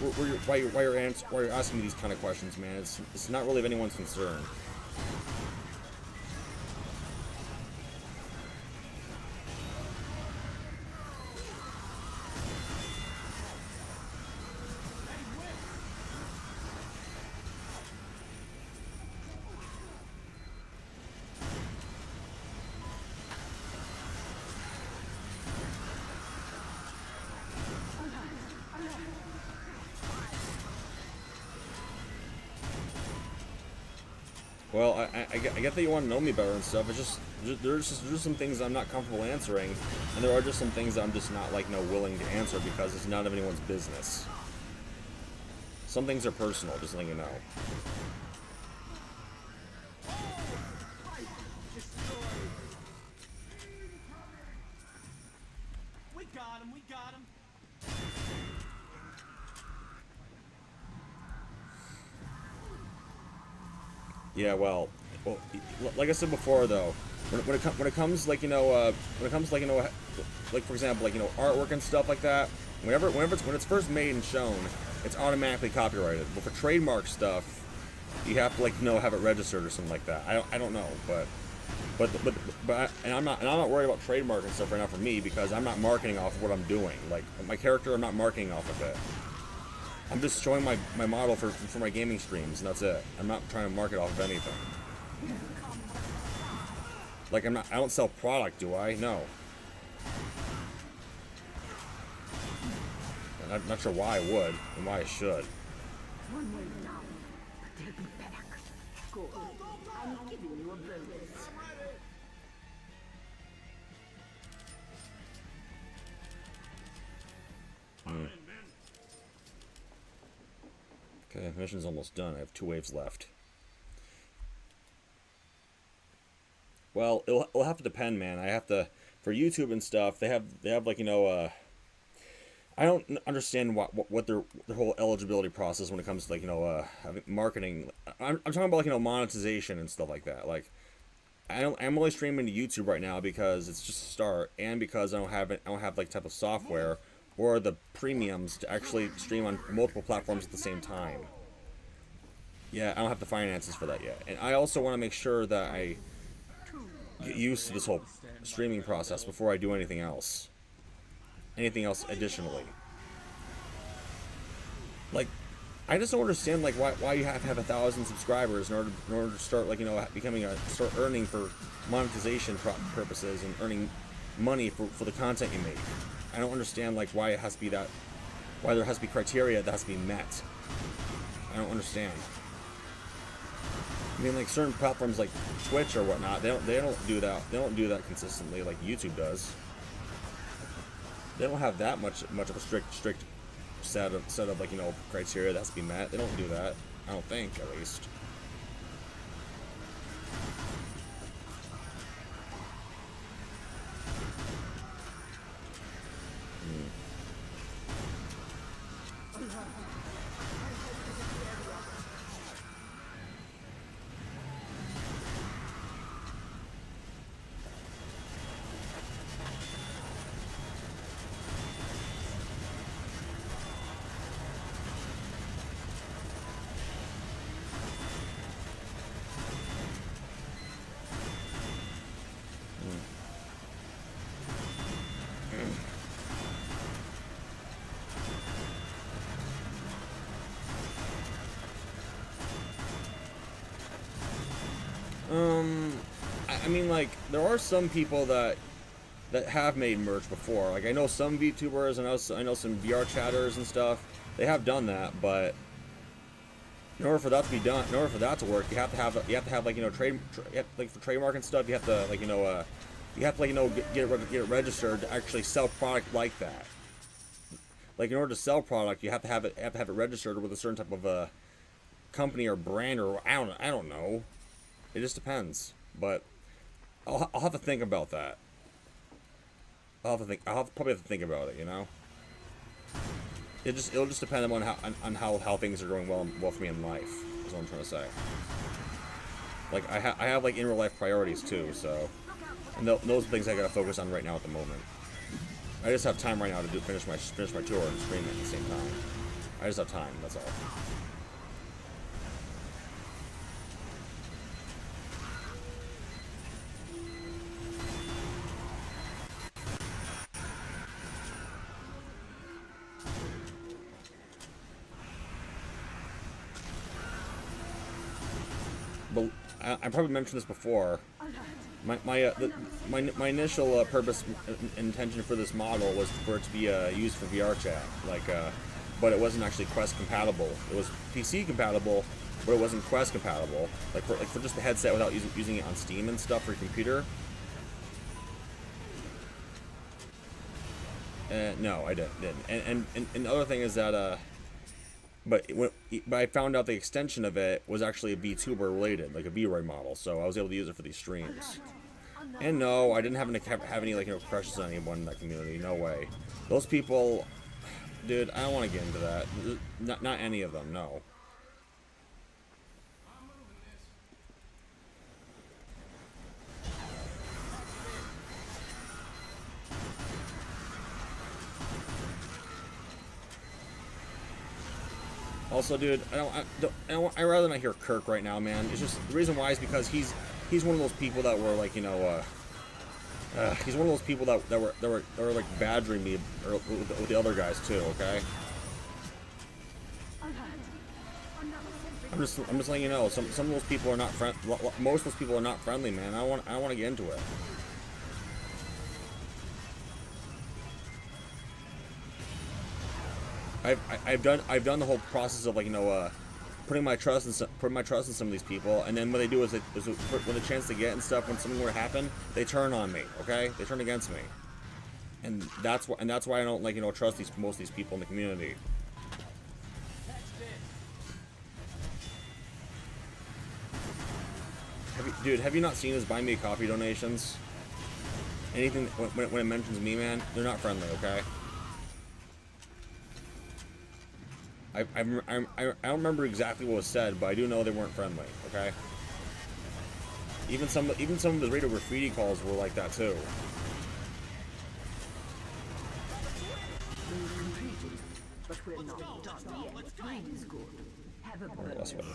asking me these kind of questions, man. It's not really of anyone's concern. Well, I get that you want to know me better and stuff. It's just there's just some things I'm not comfortable answering, and there are just some things that I'm just not willing to answer because it's none of anyone's business. Some things are personal, just letting you know. We got him. Yeah, well, like I said before, though, when it comes like for example artwork and stuff like that, when it's first made and shown, it's automatically copyrighted. But for trademark stuff, you have to have it registered or something like that. I don't know, and I'm not worried about trademark and stuff right now for me because I'm not marketing off of what I'm doing. Like my character, I'm not marketing off of it. I'm just showing my model for my gaming streams, and that's it. I'm not trying to market off of anything. Like I don't sell product, do I? No. I'm not sure why I would and why I should. One way down, but they'll be back. Good. I'm giving you a bonus. Okay, mission's almost done. I have 2 waves left. Well, it'll have to depend, man. I have to, for YouTube and stuff. They have I don't understand what their whole eligibility process when it comes to like marketing. I'm talking about like monetization and stuff like that. Like I'm only streaming to YouTube right now because it's just a start, and because I don't have like type of software or the premiums to actually stream on multiple platforms at the same time. Yeah, I don't have the finances for that yet, and I also want to make sure that I get used to this whole streaming process before I do anything else. Anything else additionally. Like, I just don't understand like why you have to have 1,000 subscribers in order to start like start earning for monetization purposes and earning money for the content you make. I don't understand like why it has to be that, why there has to be criteria that has to be met. I don't understand. I mean, like certain platforms like Twitch or whatnot, they don't do that. They don't do that consistently like YouTube does. They don't have that much of a strict set of like criteria that has to be met. They don't do that. I don't think, at least. I mean, like, there are some people that have made merch before. Like, I know some VTubers, and I know some VR chatters and stuff. They have done that, but in order for that to be done, in order for that to work, you have to have like like for trademark and stuff. You have to like get it registered to actually sell product like that. Like, in order to sell product, you have to have it registered with a certain type of company or brand, or I don't know. It just depends, but I'll have to think about that. I'll probably have to think about it. It'll just depend on how things are going well for me in life. Is what I'm trying to say. Like I have like in real life priorities too, so and those are things I gotta focus on right now at the moment. I just have time right now to finish my tour and stream it at the same time. I just have time. That's all. But I probably mentioned this before. My initial purpose intention for this model was for it to be used for VR chat, but it wasn't actually Quest compatible. It was PC compatible, but it wasn't Quest compatible. Like for just the headset without using it on Steam and stuff for your computer. No, I didn't. And the other thing is that but I found out the extension of it was actually a VTuber related, like a V-Roy model, so I was able to use it for these streams. And no, I didn't have any crushes on anyone in that community. No way. Those people, dude, I don't want to get into that. Not any of them. No. Also, dude, I rather not hear Kirk right now, man. It's just the reason why is because he's one of those people that were like, he's one of those people that were like badgering me with the other guys too. Okay. I'm just letting you know. Some of those people are not most of those people are not friendly, man. I don't want to get into it. I've done the whole process of putting my trust in some of these people, and then what they do is when the chance to get and stuff, when something were to happen, they turn on me. Okay, they turn against me, and that's why I don't trust most of these people in the community. Have you not seen his buy me a coffee donations? Anything when it mentions me, man, they're not friendly. Okay. I don't remember exactly what was said, but I do know they weren't friendly. Okay. Even some of his radio graffiti calls were like that too. But we're not done yet. Green is good. Have a Alright, last one.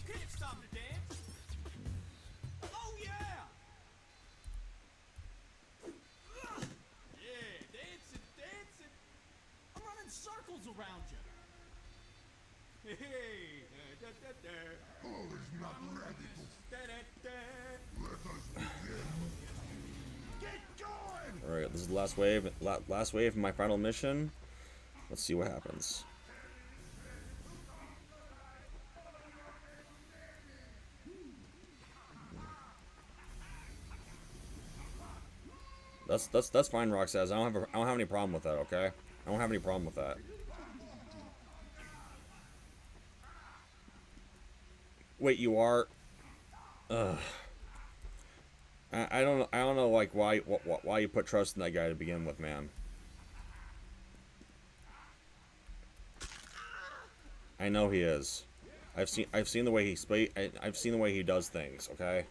Can't stop the dance. Oh yeah. Yeah, dancing, dancing. I'm running circles around you. Hey, da, da, da. All is not ready. Da, da, da. Let us begin. Get going. Alright, this is the last wave. Last wave of my final mission. Let's see what happens. That's fine, Rock says. I don't have any problem with that. Okay, I don't have any problem with that. Wait, you are? Ugh. I don't know like why you put trust in that guy to begin with, man. I know he is. I've seen the way I've seen the way he does things. Okay.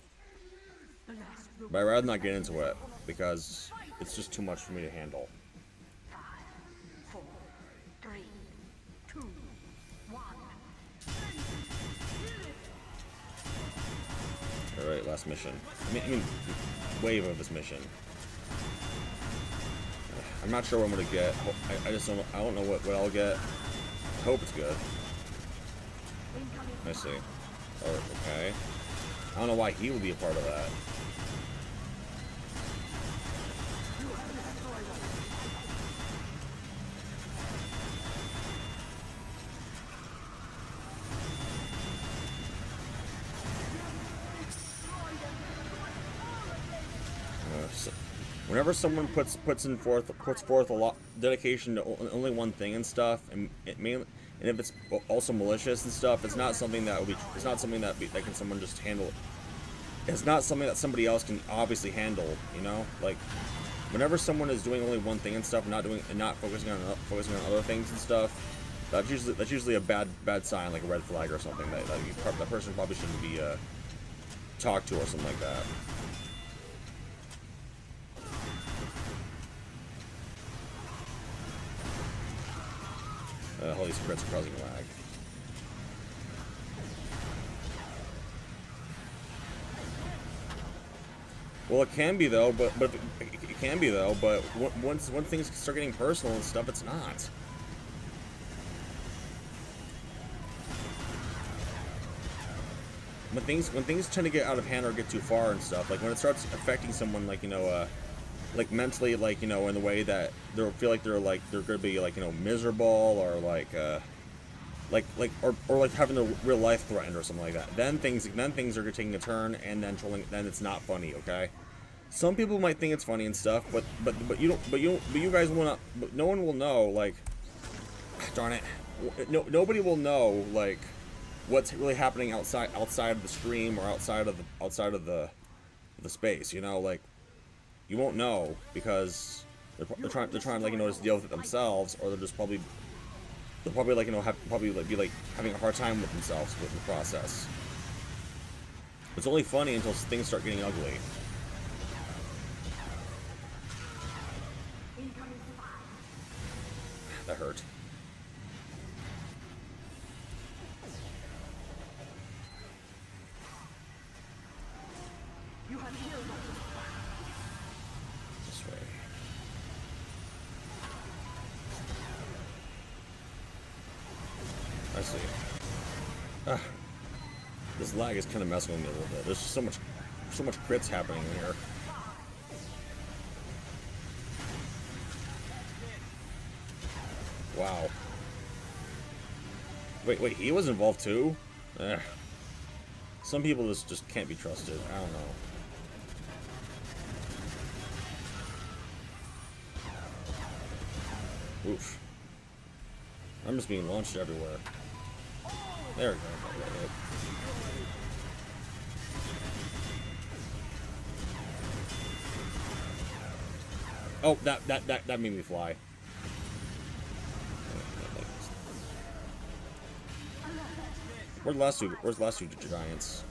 But I'd rather not get into it because it's just too much for me to handle. 5, 4, 3, 2, 1. All right, last mission. I mean, wave of this mission. I'm not sure what I'm gonna get. I just don't. I don't know what I'll get. I hope it's good. I see. Oh, okay. I don't know why he would be a part of that. Whenever someone puts forth a lot dedication to only one thing and stuff, and if it's also malicious and stuff, it's not something that can someone just handle. It's not something that somebody else can obviously handle. You know, like whenever someone is doing only one thing and stuff, and not focusing on other things and stuff, that's usually a bad sign, like a red flag or something that person probably shouldn't be talked to or something like that. All these crits are causing lag. Well, it can be though, but it can be though. But once things start getting personal and stuff, it's not. When things tend to get out of hand or get too far and stuff, like when it starts affecting someone, like like mentally, like in the way that they feel like they're gonna be miserable or or like having their real life threatened or something like that. Then things are taking a turn, and then it's not funny. Okay, some people might think it's funny and stuff, but you guys will not. But no one will know. Like, darn it, nobody will know like what's really happening outside of the stream or outside of the space. Like. You won't know because they're trying to just deal with it themselves, or they'll probably be having a hard time with themselves with the process. It's only funny until things start getting ugly. That hurt. You have killed us. This way. I see. This lag is kind of messing with me a little bit. There's just so much crits happening here. Wow. Wait, he was involved too? Some people just can't be trusted. I don't know. Oof. I'm just being launched everywhere. There we go. Oh, that made me fly. Where's the last two giants?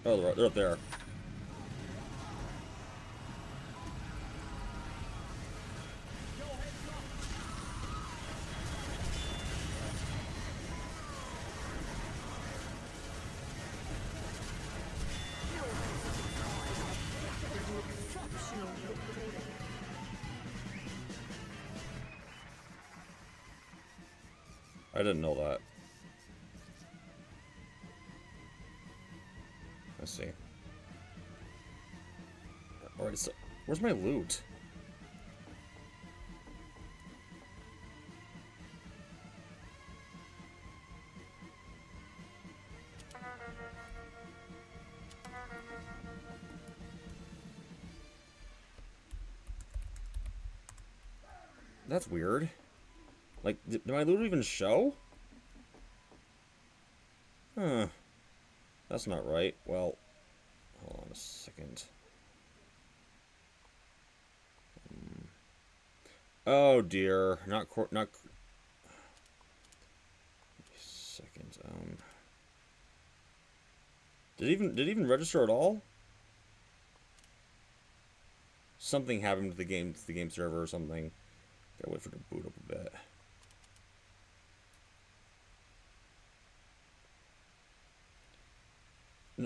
Oh, they're up there. I didn't know that. Let's see. Alright, so where's my loot? That's weird. Like, did my loot even show? Huh. That's not right. Well, hold on a second. Oh dear, not. Second. Did it even register at all? Something happened to the game server or something. Gotta wait for it to boot up a bit.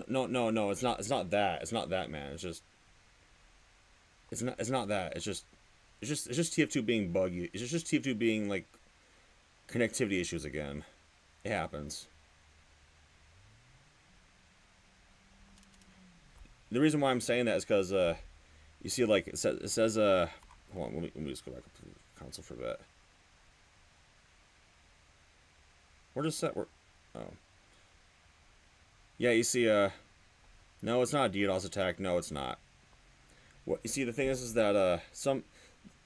No, it's not that. It's not that, man. It's just not that. It's just TF2 being buggy. It's just TF2 being like connectivity issues again. It happens. The reason why I'm saying that is because you see, like it says hold on, let me just go back up to the console for a bit. We're just set. Oh. Yeah, you see, no, it's not a DDoS attack. No, it's not. What you see, the thing is that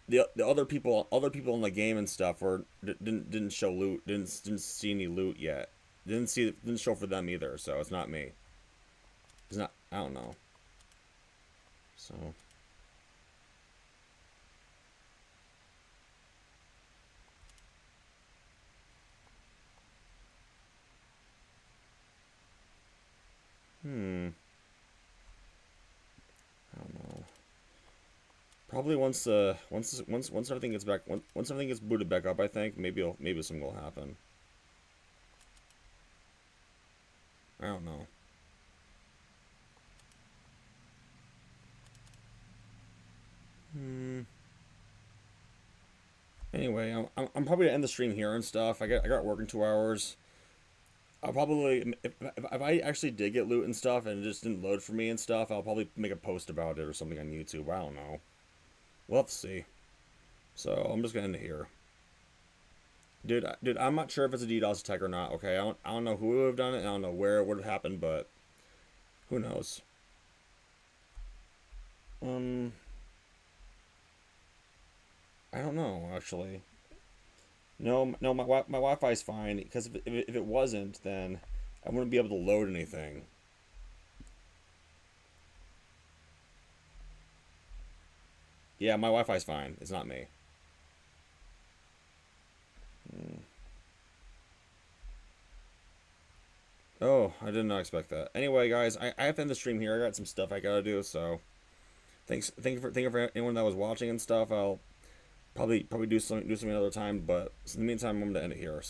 the other people in the game and stuff didn't show loot, didn't see any loot yet. Didn't show for them either. So it's not me. It's not. I don't know. So. I don't know. Probably once everything gets back, once everything gets booted back up, I think maybe something will happen. I don't know. Anyway, I'm probably gonna end the stream here and stuff. I got work in 2 hours. I'll probably, if I actually did get loot and stuff and it just didn't load for me and stuff, I'll probably make a post about it or something on YouTube. I don't know. We'll have to see. So I'm just gonna end it here. Dude, I'm not sure if it's a DDoS attack or not. Okay, I don't know who would have done it. I don't know where it would have happened, but who knows? I don't know actually. No, my Wi-Fi's fine, because if it wasn't, then I wouldn't be able to load anything. Yeah, my Wi-Fi's fine. It's not me. Oh, I did not expect that. Anyway, guys, I have to end the stream here. I got some stuff I gotta do, so thank you for anyone that was watching and stuff. I'll probably do something another time, but in the meantime, I'm gonna end it here. So.